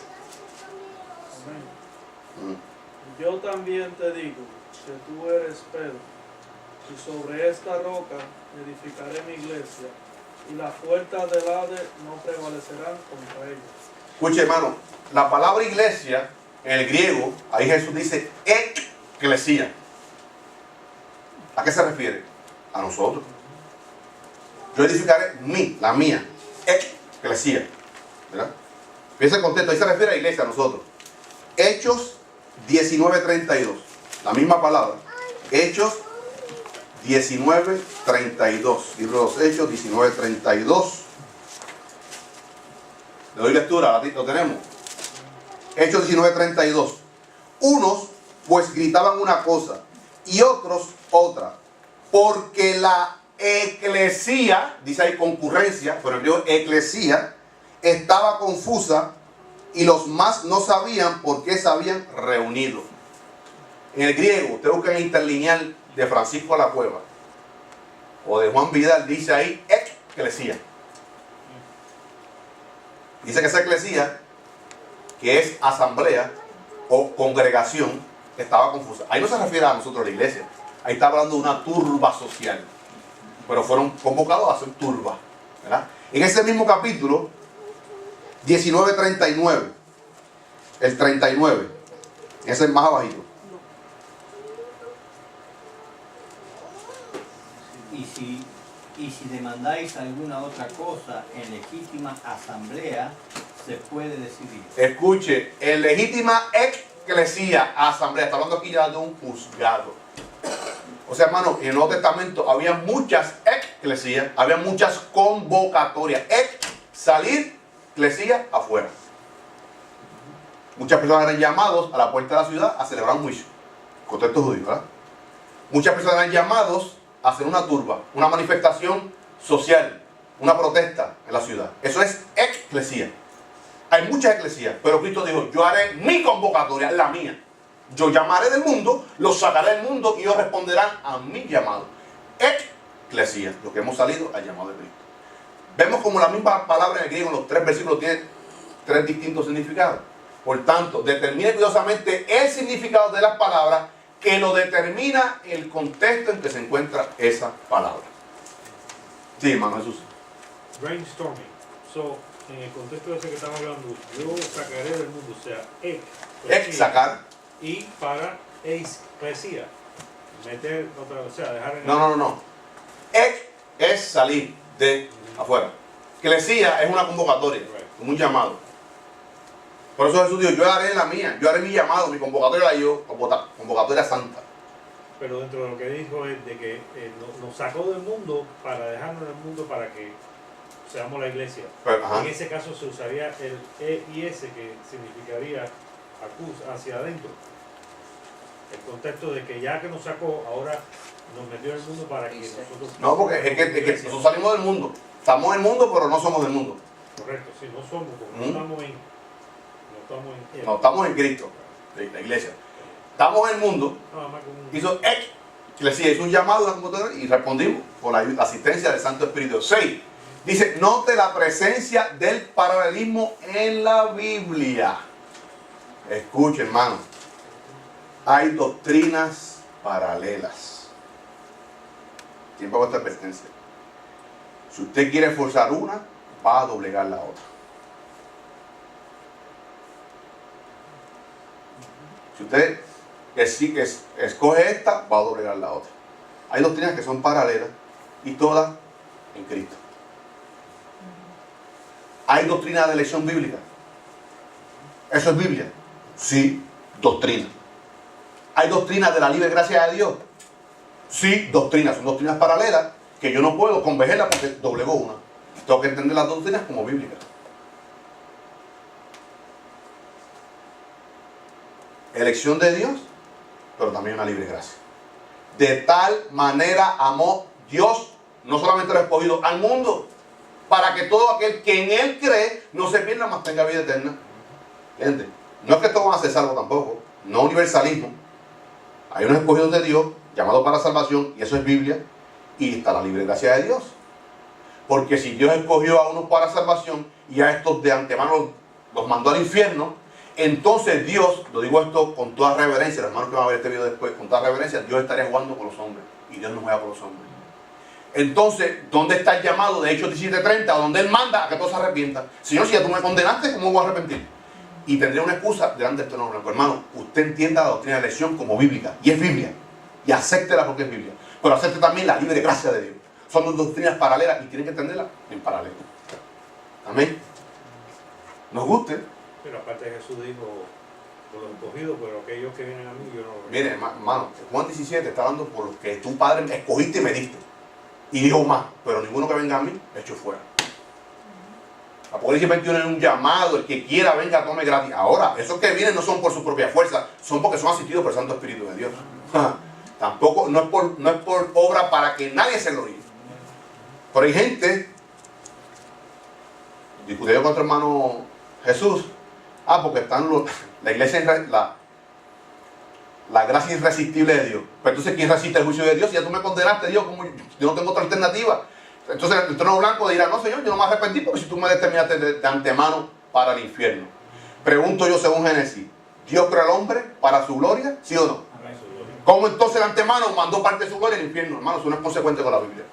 E: Yo también te digo que tú eres Pedro, y sobre esta roca edificaré mi iglesia, y las puertas del Hades no prevalecerán contra ella.
A: Escuche, hermano, la palabra iglesia en el griego, ahí Jesús dice eclesia. ¿A qué se refiere? A nosotros. Yo edificaré la mía, eclesia. ¿Verdad? Piensa el contexto, ahí se refiere a iglesia, a nosotros. Hechos 19:32, la misma palabra. Hechos 19:32, libro de los Hechos 19:32. Le doy lectura, lo tenemos. Hechos 19:32. Unos pues gritaban una cosa y otros otra, porque la eclesía, dice ahí concurrencia, pero el griego eclesía, estaba confusa y los más no sabían por qué se habían reunido. En el griego, usted busca en el interlineal de Francisco de la Cueva o de Juan Vidal, dice ahí eclesía. Dice que esa eclesía, que es asamblea o congregación, estaba confusa. Ahí no se refiere a nosotros, la iglesia. Ahí está hablando de una turba social. Pero fueron convocados a hacer turba, ¿verdad? En ese mismo capítulo 19:39, el 39, ese es más abajito.
F: Y si demandáis alguna otra cosa en legítima asamblea, se puede decidir.
A: Escuche, en legítima eclesía, asamblea, está hablando aquí ya de un juzgado. O sea, hermano, en el Nuevo Testamento había muchas eclesías, había muchas convocatorias. Salir, eclesía, afuera. Muchas personas eran llamados a la puerta de la ciudad a celebrar un juicio. Contexto judío, ¿verdad? Muchas personas eran llamados a hacer una turba, una manifestación social, una protesta en la ciudad. Eso es eclesía. Hay muchas eclesías, pero Cristo dijo, yo haré mi convocatoria, la mía. Yo llamaré del mundo, los sacaré del mundo y ellos responderán a mi llamado. Eclesía, lo que hemos salido al llamado de Cristo. Vemos como la misma palabra en el griego en los tres versículos tiene tres distintos significados. Por tanto, determine cuidadosamente el significado de las palabras que lo determina el contexto en que se encuentra esa palabra. Sí, hermano Jesús.
D: Brainstorming. So, en el contexto de ese que estamos hablando, yo sacaré del mundo, o sea,
A: Sacar.
D: y para eclesia. Meter otra, o sea, dejar en
A: No. Es salir de afuera. Eclesia es una convocatoria, como un llamado. Por eso Jesús dijo, yo haré la mía, yo haré mi llamado, mi convocatoria la yo, convocatoria santa.
D: Pero dentro de lo que dijo es de que nos sacó del mundo para dejarnos en el mundo para que seamos la iglesia.
A: Pero, ajá.
D: En ese caso se usaría el E y S, que significaría hacia adentro. El contexto de que ya que nos sacó, ahora nos metió en el mundo para que nosotros...
A: No, porque es que nosotros salimos del mundo. Estamos en el mundo, pero no somos del mundo.
D: Correcto, sí, no somos, porque no estamos en él.
A: No estamos en Cristo, la iglesia. Estamos en el mundo.
D: Nada más con un...
A: Hizo eclesia, hizo un llamado a la computadora y respondimos con la asistencia del Santo Espíritu. 6. Dice, note la presencia del paralelismo en la Biblia. Escuche, hermano. Hay doctrinas paralelas. Tiempo para esta advertencia. Si usted quiere forzar una, va a doblegar la otra. Si usted escoge esta, va a doblegar la otra. Hay doctrinas que son paralelas y todas en Cristo. ¿Hay doctrina de elección bíblica? ¿Eso es Biblia? Sí, doctrina. ¿Hay doctrina de la libre gracia de Dios? Sí, doctrina. Son doctrinas paralelas que yo no puedo convergerlas porque doblego una. Tengo que entender las doctrinas como bíblicas. Elección de Dios, pero también una libre gracia. De tal manera amó Dios, no solamente lo ha escogido al mundo, para que todo aquel que en Él cree no se pierda, mas tenga vida eterna. ¿Entiendes? No es que todos van a ser salvos tampoco, no universalismo. Hay unos escogidos de Dios, llamados para salvación, y eso es Biblia, y está la libre gracia de Dios. Porque si Dios escogió a unos para salvación y a estos de antemano los mandó al infierno, entonces Dios, lo digo esto con toda reverencia, los hermanos que van a ver este video después, con toda reverencia, Dios estaría jugando con los hombres, y Dios no juega con los hombres. Entonces, ¿dónde está el llamado de Hechos 17:30? Donde Él manda a que todos se arrepientan. Señor, si ya tú me condenaste, ¿cómo voy a arrepentir? Y tendría una excusa delante de este trono blanco. Hermano, usted entienda la doctrina de elección como bíblica, y es Biblia, y acéptela porque es Biblia, pero acepte también la libre gracia de Dios. Son dos doctrinas paralelas y tienen que entenderlas en paralelo. Amén. Nos guste.
D: Pero aparte Jesús dijo, por los escogidos, pero aquellos que vienen a mí, yo no...
A: Mire, hermano, Juan 17 está hablando por los que tu Padre me escogiste y me diste. Y dijo más, pero ninguno que venga a mí, echo fuera. Apocalipsis 21 es un llamado, el que quiera venga, tome gratis. Ahora, esos que vienen no son por su propia fuerza, son porque son asistidos por el Santo Espíritu de Dios. Tampoco, no es por obra para que nadie se gloríe. Pero hay gente, discutí yo con otro hermano Jesús, porque están la iglesia, la gracia irresistible de Dios. Pero entonces, ¿quién resiste el juicio de Dios? Si ya tú me condenaste, Dios, como yo no tengo otra alternativa. Entonces el trono blanco dirá, no Señor, yo no me arrepentí porque si tú me determinaste de antemano para el infierno. Pregunto yo según Génesis, ¿Dios creó al hombre para su gloria? ¿Sí o no? ¿Cómo entonces el antemano mandó parte de su gloria al infierno? Hermano, eso no es consecuente con la Biblia.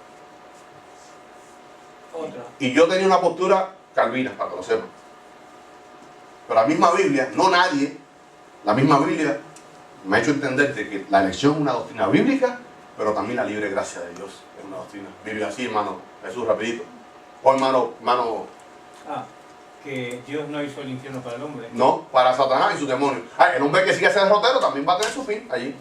C: Otra.
A: Y yo tenía una postura calvina, para que lo sepan. Pero la misma Biblia, no nadie, la misma Biblia me ha hecho entender de que la elección es una doctrina bíblica, pero también la libre gracia de Dios es una doctrina bíblica. Así, hermano Jesús, rapidito. O hermano,
F: que Dios no hizo el infierno para el hombre.
A: no, para Satanás y sus demonios. El hombre que sigue a ser derrotero también va a tener su fin allí.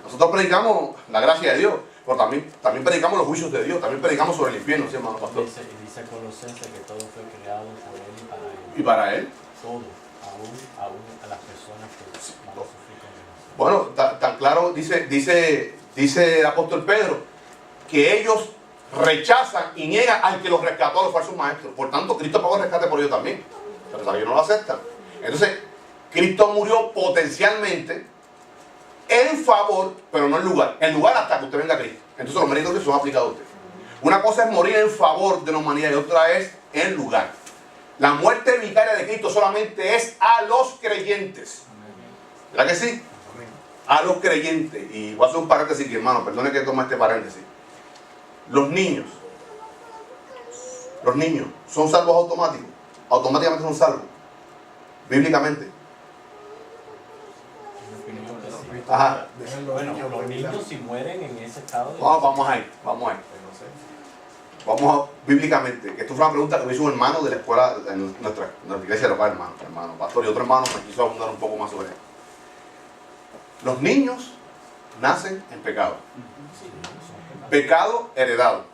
A: Nosotros predicamos la gracia de Dios, pero también predicamos los juicios de Dios, también predicamos sobre el infierno, ¿sí, hermano pastor?
G: Dice Colosenses que todo fue creado por Él y para Él.
A: Y para Él.
G: Todo, aún a las personas que van a sufrir con Él.
A: Bueno, tan claro dice el apóstol Pedro que ellos rechazan y niegan al que los rescató a los falsos maestros. Por tanto, Cristo pagó el rescate por ellos también, pero ellos no lo aceptan. Entonces, Cristo murió potencialmente en favor, pero no en lugar. En lugar hasta que usted venga a Cristo. Entonces los méritos que son aplicados a usted. Una cosa es morir en favor de la humanidad y otra es en lugar. La muerte vicaria de Cristo solamente es a los creyentes. ¿Verdad que sí? a los creyentes, y voy a hacer un paréntesis aquí, hermano, perdone que tome este paréntesis. Los niños son salvos automáticos, automáticamente son salvos, bíblicamente. Ajá.
G: Bueno, los niños si mueren en ese estado de...
A: Vamos ahí. Vamos bíblicamente, que esto fue una pregunta que me hizo un hermano de la escuela, en nuestra iglesia local, hermano pastor, y otro hermano me quiso abundar un poco más sobre él. Los niños nacen en pecado. Pecado heredado,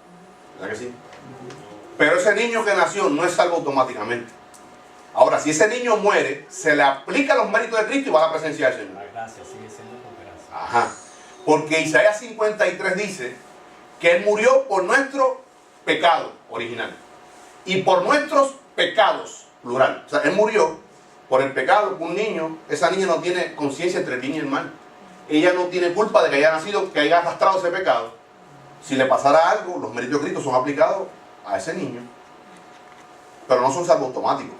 A: ¿verdad que sí? Pero ese niño que nació no es salvo automáticamente. Ahora, si ese niño muere, se le aplican los méritos de Cristo y va a la presencia del Señor.
G: La gracia sigue siendo por gracia.
A: Ajá. Porque Isaías 53 dice que Él murió por nuestro pecado original y por nuestros pecados, plural. O sea, Él murió por el pecado. Un niño, esa niña no tiene conciencia entre el bien y el mal. Ella no tiene culpa de que haya nacido, que haya arrastrado ese pecado. Si le pasara algo, los méritos de Cristo son aplicados a ese niño, pero no son salvos automáticos.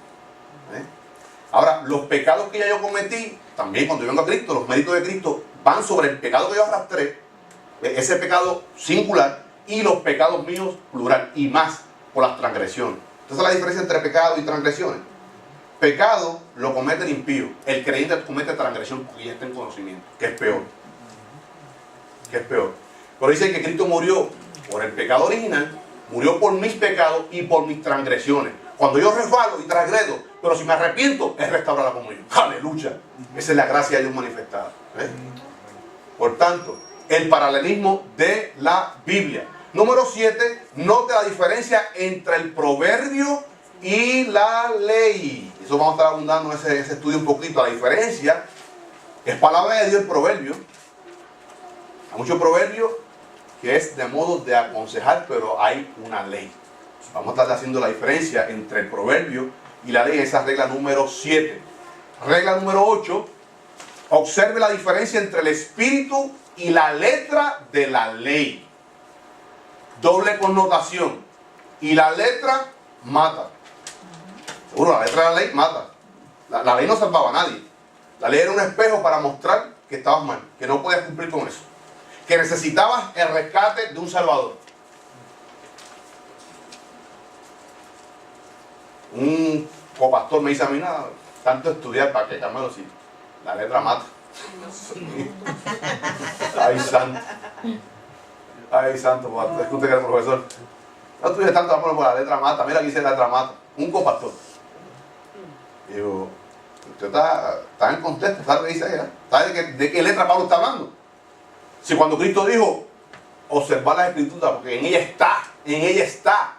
A: Ahora, los pecados que ya yo cometí, también cuando yo vengo a Cristo, los méritos de Cristo van sobre el pecado que yo arrastré, ese pecado singular, y los pecados míos plural, y más por las transgresiones. Entonces la diferencia entre pecado y transgresiones. Pecado lo comete el impío, el creyente comete transgresión porque ya está en conocimiento, que es peor. Pero dice que Cristo murió por el pecado original, murió por mis pecados y por mis transgresiones. Cuando yo resbalo y transgredo, pero si me arrepiento, es restaurar la comunión. ¡Aleluya! Esa es la gracia de Dios manifestada. Por tanto, el paralelismo de la Biblia. Número 7, note la diferencia entre el proverbio y la ley. Eso vamos a estar abundando en ese estudio un poquito. La diferencia es palabra de Dios el proverbio. Hay muchos proverbios que es de modo de aconsejar, pero hay una ley. Vamos a estar haciendo la diferencia entre el proverbio y la ley. Esa es regla número 7. Regla número 8. Observe la diferencia entre el espíritu y la letra de la ley. Doble connotación. Y la letra mata. Seguro, la letra de la ley mata. La ley no salvaba a nadie. La ley era un espejo para mostrar que estabas mal, que no podías cumplir con eso, que necesitabas el rescate de un salvador. Un copastor me dice a mí, nada, tanto estudiar para que Carmelo, si la letra mata. Ay, santo. Ay, santo, escuche que el profesor. No estudié tanto amor por la letra mata. Mira, aquí dice la letra mata. Un copastor. Digo, usted está en contexto, ¿sabe lo que dice ella? ¿Sabe de qué letra Pablo está hablando? Si cuando Cristo dijo, observar las escrituras, porque en ella está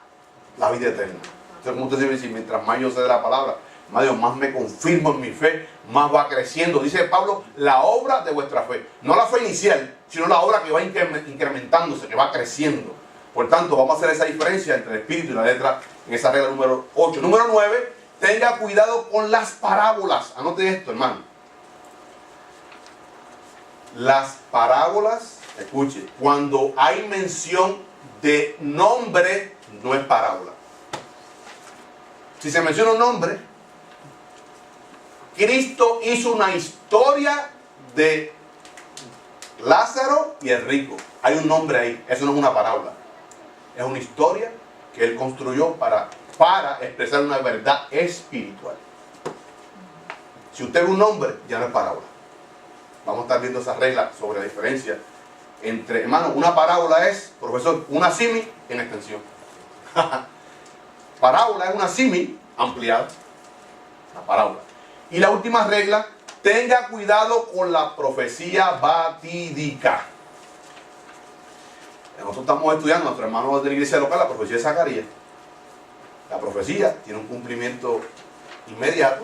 A: la vida eterna. Entonces, como usted dice, mientras más yo sé de la palabra, más Dios, más me confirmo en mi fe, más va creciendo. Dice Pablo, la obra de vuestra fe. No la fe inicial, sino la obra que va incrementándose, que va creciendo. Por tanto, vamos a hacer esa diferencia entre el espíritu y la letra en esa regla número 8. Número 9, tenga cuidado con las parábolas. Anote esto, hermano. Las parábolas, escuche, cuando hay mención de nombre, no es parábola. Si se menciona un nombre, Cristo hizo una historia de Lázaro y el rico. Hay un nombre ahí, eso no es una parábola. Es una historia que Él construyó para expresar una verdad espiritual. Si usted ve un nombre, ya no es parábola. Vamos a estar viendo esa regla sobre la diferencia entre, hermano, una parábola es, profesor, una símil en extensión. Parábola es una símil ampliada. La parábola. Y la última regla, tenga cuidado con la profecía batídica. Nosotros estamos estudiando, nuestros hermanos de la iglesia local, la profecía de Zacarías. La profecía tiene un cumplimiento inmediato,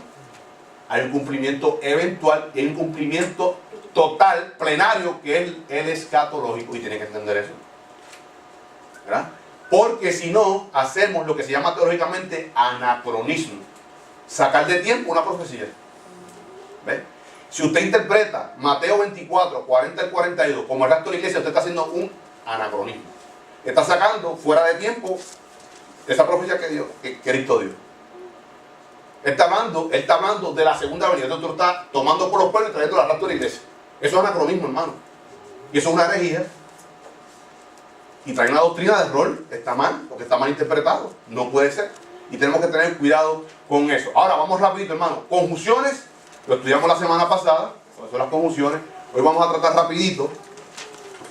A: hay un cumplimiento eventual y hay un cumplimiento total, plenario, que él es escatológico y tiene que entender eso. ¿Verdad? Porque si no, hacemos lo que se llama teológicamente anacronismo. Sacar de tiempo una profecía. ¿Ve? Si usted interpreta Mateo 24, 40 al 42 como el resto de la iglesia, usted está haciendo un anacronismo. Está sacando fuera de tiempo esa profecía que Cristo dio. Él está hablando de la segunda venida. Entonces, está tomando por los pueblos y trayendo al resto de la iglesia. Eso es anacronismo, hermano. Y eso es una herejía. Y trae una doctrina de rol. Está mal, porque está mal interpretado. No puede ser. Y tenemos que tener cuidado con eso. Ahora, vamos rapidito, hermano. Conjunciones, lo estudiamos la semana pasada. Lo que son las conjunciones. Hoy vamos a tratar rapidito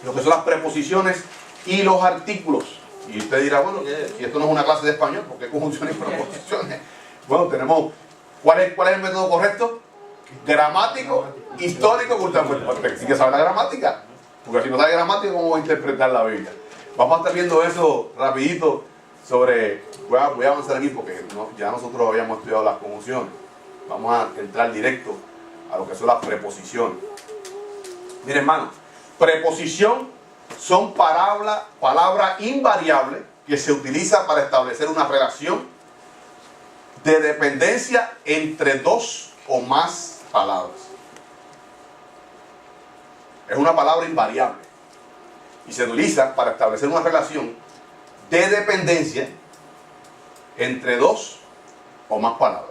A: lo que son las preposiciones y los artículos. Y usted dirá, bueno, si esto no es una clase de español, ¿por qué conjunciones y preposiciones? Bueno, tenemos, ¿cuál es el método correcto? Gramático, histórico, cultural. Pues sí que sabe la gramática, porque si no sabe gramática, ¿cómo va a interpretar la Biblia? Vamos a estar viendo eso rapidito sobre, voy a avanzar aquí porque ya nosotros habíamos estudiado las conjunciones. Vamos a entrar directo a lo que son las preposiciones. Mire, hermano, preposición son palabra invariable que se utiliza para establecer una relación de dependencia entre dos o más palabras. Es una palabra invariable y se utiliza para establecer una relación de dependencia entre dos o más palabras.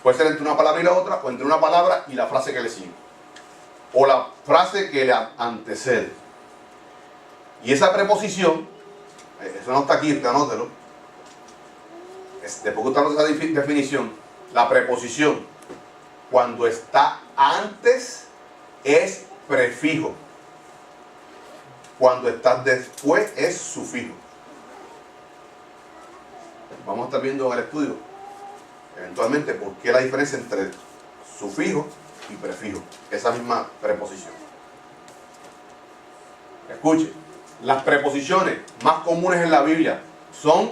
A: Puede ser entre una palabra y la otra, o entre una palabra y la frase que le sigue, o la frase que le antecede. Y esa preposición, eso no está aquí, usted anótelo. Después que usted anota esa definición, la preposición, cuando está antes, es prefijo. Cuando está después, es sufijo. Vamos a estar viendo en el estudio, eventualmente, por qué la diferencia entre sufijo y prefijo. Esa misma preposición. Escuche. Las preposiciones más comunes en la Biblia son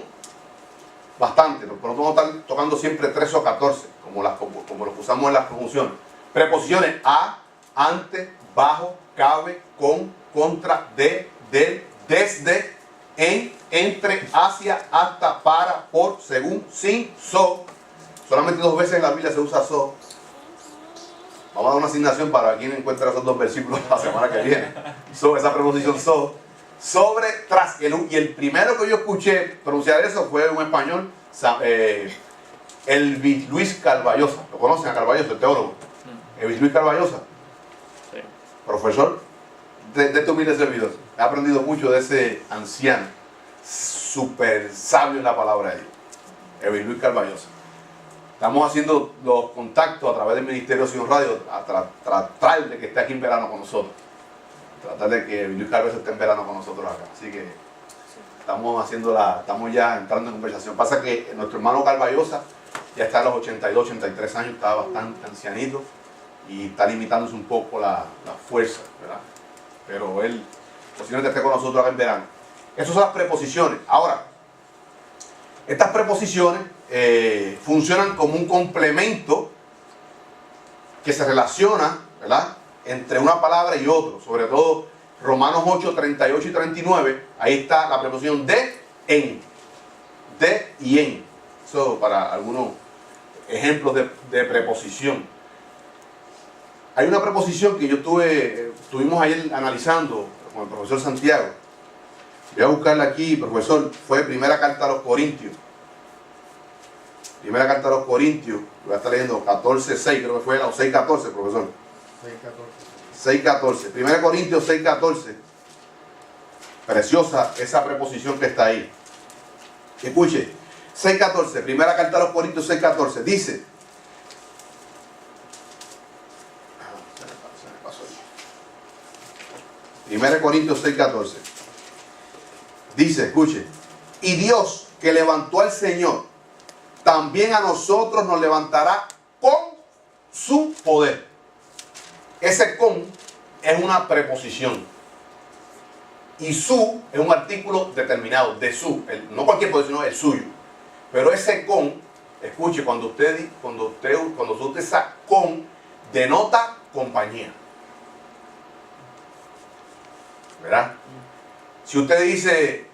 A: bastantes, pero nosotros vamos a estar tocando siempre 13 o 14, como los que usamos en las conjunciones. Preposiciones a, ante, bajo, cabe, con, contra, de, del, desde, en, entre, hacia, hasta, para, por, según, sin, so. Solamente 2 veces en la Biblia se usa so. Vamos a dar una asignación para quien encuentre esos 2 versículos la semana que viene. So, esa preposición so. Sobre, tras, y el primero que yo escuché pronunciar eso fue un español, Elvis Luis Carballosa. ¿Lo conocen a Carballosa, el teólogo? Elvis Luis Carballosa.
E: Sí.
A: Profesor de este humilde servidor. He aprendido mucho de ese anciano, súper sabio en la palabra de Dios. Elvis Luis Carballosa. Estamos haciendo los contactos a través del Ministerio de Sion Radio a tratar de que esté aquí en verano con nosotros. Tratar de que Luis Carlos esté en verano con nosotros acá. Así que estamos ya entrando en conversación. Pasa que nuestro hermano Carballosa ya está a los 82, 83 años, está bastante ancianito y está limitándose un poco la fuerza, ¿verdad? Pero él posiblemente esté con nosotros acá en verano. Esas son las preposiciones. Ahora, estas preposiciones funcionan como un complemento que se relaciona, ¿verdad?, entre una palabra y otra. Sobre todo Romanos 8, 38 y 39, ahí está la preposición de, en. De y en. Eso para algunos ejemplos de preposición. Hay una preposición que estuvimos ayer analizando con el profesor Santiago. Voy a buscarla aquí, profesor. Fue primera carta a los Corintios. Primera carta a los Corintios. Voy a estar leyendo 14:6, creo que fue, o 6:14, profesor. 6:14. 1 Corintios 6:14. Preciosa esa preposición que está ahí. Escuche. 6:14. Primera carta a los Corintios 6:14. Dice. Se me pasó ahí. 1 Corintios 6:14. Dice, escuche. Y Dios que levantó al Señor, también a nosotros nos levantará con su poder. Ese con es una preposición. Y su es un artículo determinado, de su. No cualquier poder, sino el suyo. Pero ese con, escuche, cuando usted usa con, denota compañía. ¿Verdad? Si usted dice,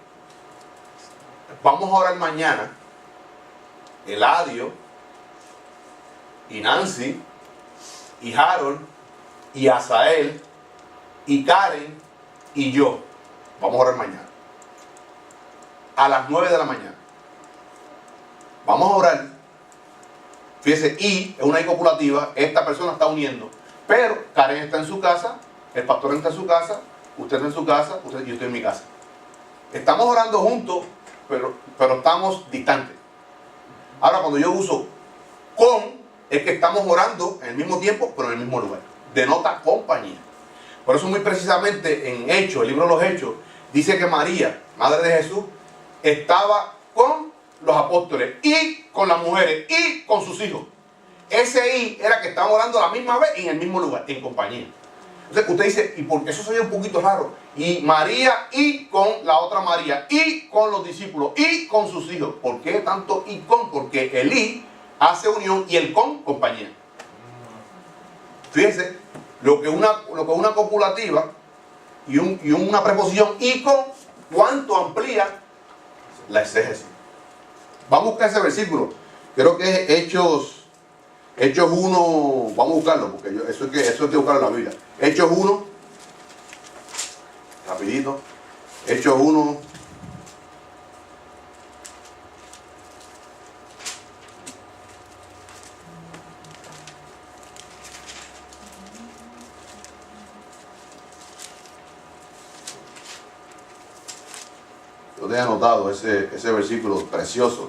A: vamos a orar mañana, Eladio, y Nancy, y Harold, y Asael, y Karen, y yo, vamos a orar mañana, a las 9 de la mañana. Vamos a orar. Fíjese, y es una I copulativa, esta persona está uniendo, pero Karen está en su casa, el pastor está en su casa, usted está en su casa, y yo estoy en mi casa. Estamos orando juntos, pero estamos distantes. Ahora, cuando yo uso con, es que estamos orando en el mismo tiempo, pero en el mismo lugar. Denota compañía. Por eso muy precisamente en Hechos, el libro de los Hechos, dice que María, madre de Jesús, estaba con los apóstoles y con las mujeres y con sus hijos. Ese y era que estaban orando a la misma vez y en el mismo lugar, en compañía. Entonces usted dice, y porque eso soy un poquito raro, y María y con la otra María, y con los discípulos, y con sus hijos. ¿Por qué tanto y con? Porque el y hace unión y el con, compañía. Fíjense, lo que una copulativa y una preposición y con, ¿cuánto amplía la exégesis? Vamos a buscar ese versículo. Creo que es Hechos 1, vamos a buscarlo, porque eso hay que buscarlo en la Biblia. Hechos 1, rapidito. Hechos 1. Yo te he anotado ese versículo precioso.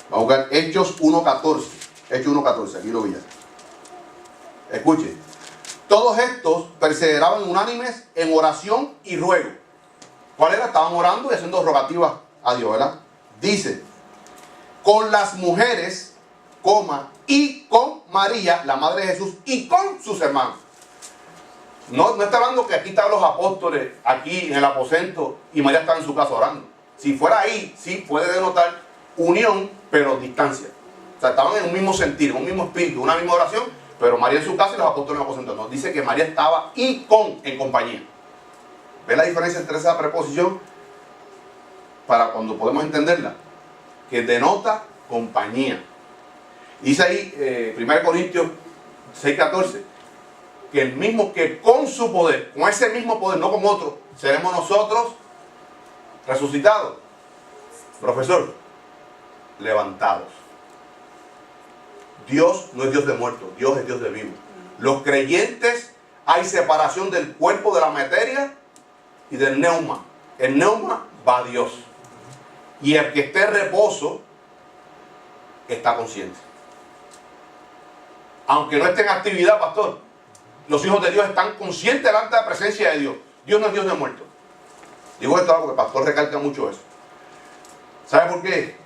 A: Vamos a buscar Hechos 1.14. Hechos 1.14, aquí lo vi ya. Escuche. Todos estos perseveraban unánimes en oración y ruego. ¿Cuál era? Estaban orando y haciendo rogativas a Dios, ¿verdad? Dice, con las mujeres, y con María, la madre de Jesús, y con sus hermanos. No está hablando que aquí estaban los apóstoles, aquí en el aposento, y María estaba en su casa orando. Si fuera ahí, sí puede denotar unión, pero distancia. O sea, estaban en un mismo sentir, en un mismo espíritu, una misma oración, pero María en su casa y los apóstoles en el aposento. No, dice que María estaba y con en compañía. ¿Ven la diferencia entre esa preposición? Para cuando podemos entenderla, que denota compañía. Dice ahí, 1 Corintios 6.14, que el mismo que con su poder, con ese mismo poder, no con otro, seremos nosotros resucitados. Profesor, levantados. Dios no es Dios de muertos, Dios es Dios de vivos. Los creyentes, hay separación del cuerpo de la materia y del neuma. El neuma va a Dios. Y el que esté en reposo está consciente. Aunque no esté en actividad, pastor, los hijos de Dios están conscientes delante de la presencia de Dios. Dios no es Dios de muertos. Digo esto porque el pastor recalca mucho eso. ¿Sabe por qué?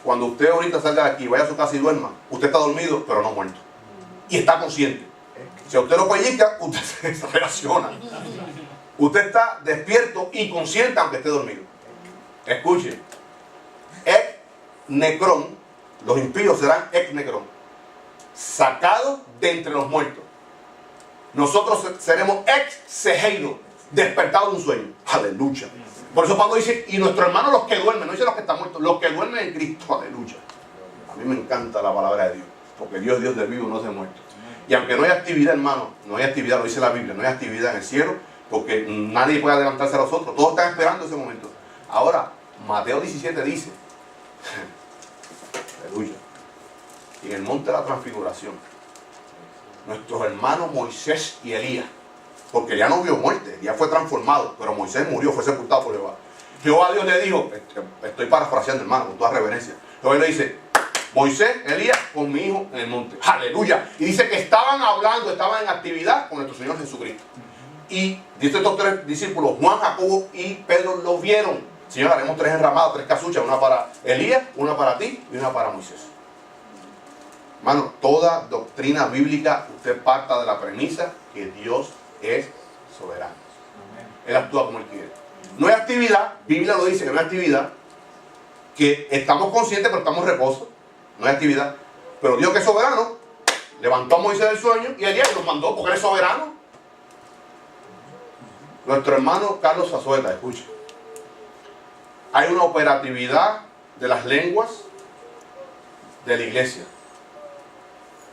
A: Cuando usted ahorita salga de aquí, vaya a su casa y duerma, usted está dormido, pero no muerto. Y está consciente. Si a usted lo pellizca, usted se reacciona. Usted está despierto y consciente aunque esté dormido. Escuche. Ex necrón, los impíos serán ex necrón, sacados de entre los muertos. Nosotros seremos ex segeiro, despertados de un sueño. Aleluya. Por eso Pablo dice, y nuestros hermanos los que duermen, no dice los que están muertos, los que duermen en Cristo. Aleluya. A mí me encanta la palabra de Dios, porque Dios es Dios del vivo, no es de muerto. Y aunque no hay actividad, hermano, no hay actividad, lo dice la Biblia, no hay actividad en el cielo, porque nadie puede adelantarse a los otros. Todos están esperando ese momento. Ahora, Mateo 17 dice, aleluya, y en el monte de la transfiguración, nuestros hermanos Moisés y Elías, porque ya no vio muerte, ya fue transformado, pero Moisés murió, fue sepultado por Jehová. Jehová Dios le dijo, estoy parafraseando, hermano, con toda reverencia. Jehová le dice, Moisés, Elías, con mi hijo en el monte. Aleluya. Y dice que estaban hablando, estaban en actividad con nuestro Señor Jesucristo. Y dice estos tres discípulos, Juan, Jacobo y Pedro, lo vieron. Señor, haremos 3 enramadas, 3 casuchas, una para Elías, una para ti y una para Moisés. Hermano, toda doctrina bíblica, usted parta de la premisa que Dios es soberano. Él actúa como Él quiere. No hay actividad, Biblia lo dice que no hay actividad, que estamos conscientes pero estamos en reposo. No hay actividad. Pero Dios que es soberano, levantó a Moisés del sueño y Elías los mandó porque Él es soberano. Nuestro hermano Carlos Zazueta, escucha. Hay una operatividad de las lenguas de la iglesia,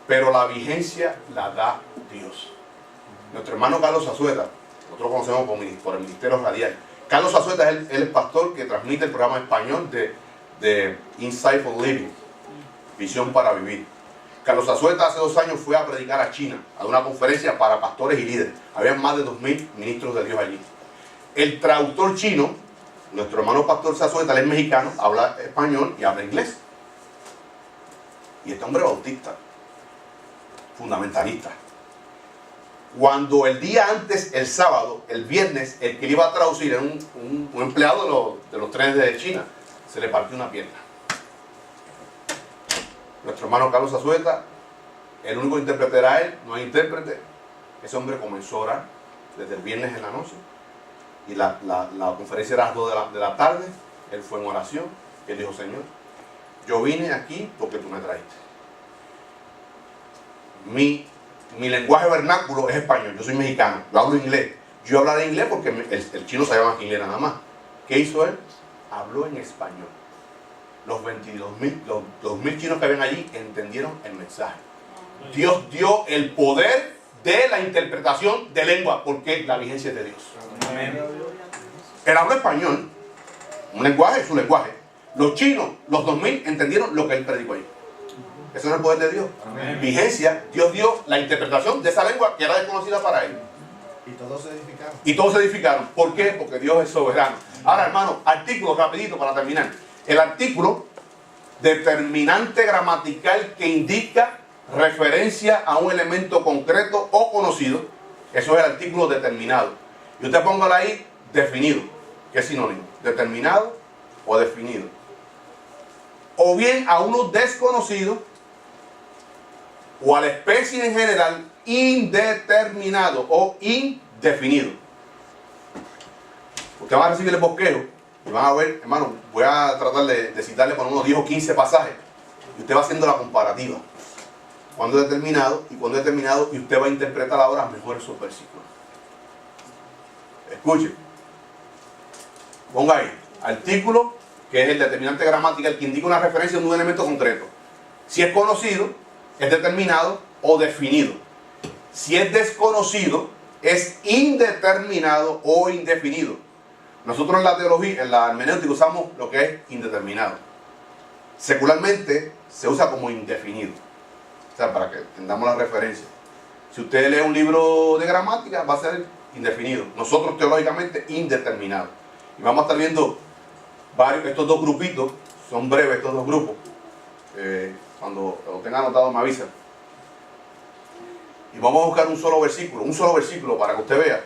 A: pero la vigencia la da Dios. Nuestro hermano Carlos Zazueta, nosotros lo conocemos por el Ministerio Radial. Carlos Zazueta es el pastor que transmite el programa español de Insight for Living, Visión para Vivir. Carlos Azueta hace 2 años fue a predicar a China, a una conferencia para pastores y líderes. Había más de 2000 ministros de Dios allí. El traductor chino, nuestro hermano pastor Azueta, él es mexicano, habla español y habla inglés. Y este hombre bautista, fundamentalista. Cuando el día antes, el sábado, el viernes, el que le iba a traducir era un empleado de los trenes de China, se le partió una pierna. Nuestro hermano Carlos Azueta, el único intérprete era él, no hay intérprete. Ese hombre comenzó a orar desde el viernes en la noche. Y la conferencia era a las 2 de la tarde. Él fue en oración. Él dijo: Señor, yo vine aquí porque tú me trajiste. Mi lenguaje vernáculo es español. Yo soy mexicano. Yo hablo inglés. Yo hablaré inglés porque el chino sabía más que inglés nada más. ¿Qué hizo él? Habló en español. Los 22.000 chinos que habían allí entendieron el mensaje. Dios dio el poder de la interpretación de lengua, porque la vigencia es de Dios.
C: Amén.
A: Él habló español, un lenguaje es su lenguaje. Los chinos, los 2000, entendieron lo que él predicó ahí. Eso es el poder de Dios.
C: Amén.
A: Vigencia, Dios dio la interpretación de esa lengua que era desconocida para él.
H: Y todos se edificaron.
A: Y todos se edificaron. ¿Por qué? Porque Dios es soberano. Ahora, hermano, artículo rapidito para terminar. El artículo determinante gramatical que indica referencia a un elemento concreto o conocido, eso es el artículo determinado. Y usted póngalo ahí, definido, que es sinónimo, determinado o definido. O bien a uno desconocido o a la especie en general indeterminado o indefinido. Usted va a recibir el bosquejo y van a ver, hermano, voy a tratar de citarle con unos 10 o 15 pasajes y usted va haciendo la comparativa. Cuando es determinado y cuando es determinado, y usted va a interpretar ahora mejor esos versículos. Escuche. Ponga ahí, artículo, que es el determinante gramatical que indica una referencia de un elemento concreto. Si es conocido, es determinado o definido. Si es desconocido, es indeterminado o indefinido. Nosotros en la teología, en la hermenéutica, usamos lo que es indeterminado. Secularmente se usa como indefinido. O sea, para que entendamos la referencia. Si usted lee un libro de gramática, va a ser indefinido. Nosotros teológicamente indeterminado. Y vamos a estar viendo estos dos grupitos, son breves estos dos grupos. Cuando lo tenga anotado me avisa. Y vamos a buscar un solo versículo para que usted vea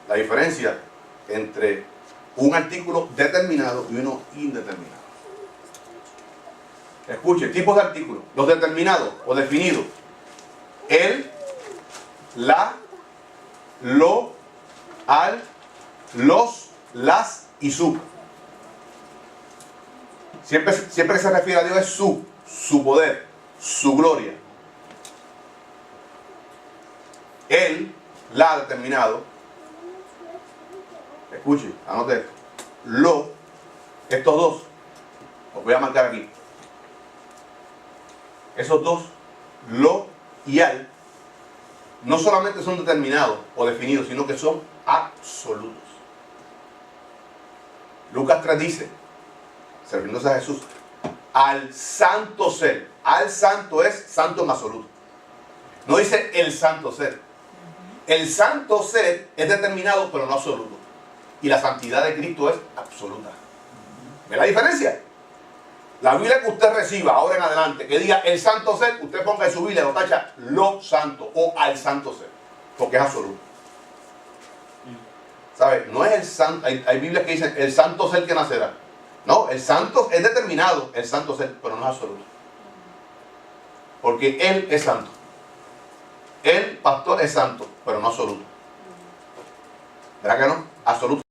A: la diferencia entre un artículo determinado y uno indeterminado. Escuche, tipos de artículos. Los determinados o definidos. El, la, lo, al, los, las y su. Siempre que se refiere a Dios es su poder, su gloria. El, la determinado. Escuche, anote esto. Lo, estos dos, los voy a marcar aquí. Esos dos, lo y al, no solamente son determinados o definidos, sino que son absolutos. Lucas 3 dice, refiriéndose a Jesús, al santo ser. Al santo es santo en absoluto. No dice el santo ser. El santo ser es determinado, pero no absoluto. Y la santidad de Cristo es absoluta. ¿Ve la diferencia? La Biblia que usted reciba ahora en adelante, que diga el santo ser, usted ponga en su Biblia, lo tacha lo santo o al santo ser, porque es absoluto. ¿Sabe? No es el santo, hay Biblias que dicen el santo ser que nacerá. No, el santo es determinado, el santo ser, pero no es absoluto. Porque Él es santo. El pastor es santo, pero no absoluto. ¿Verdad que no? Absoluto.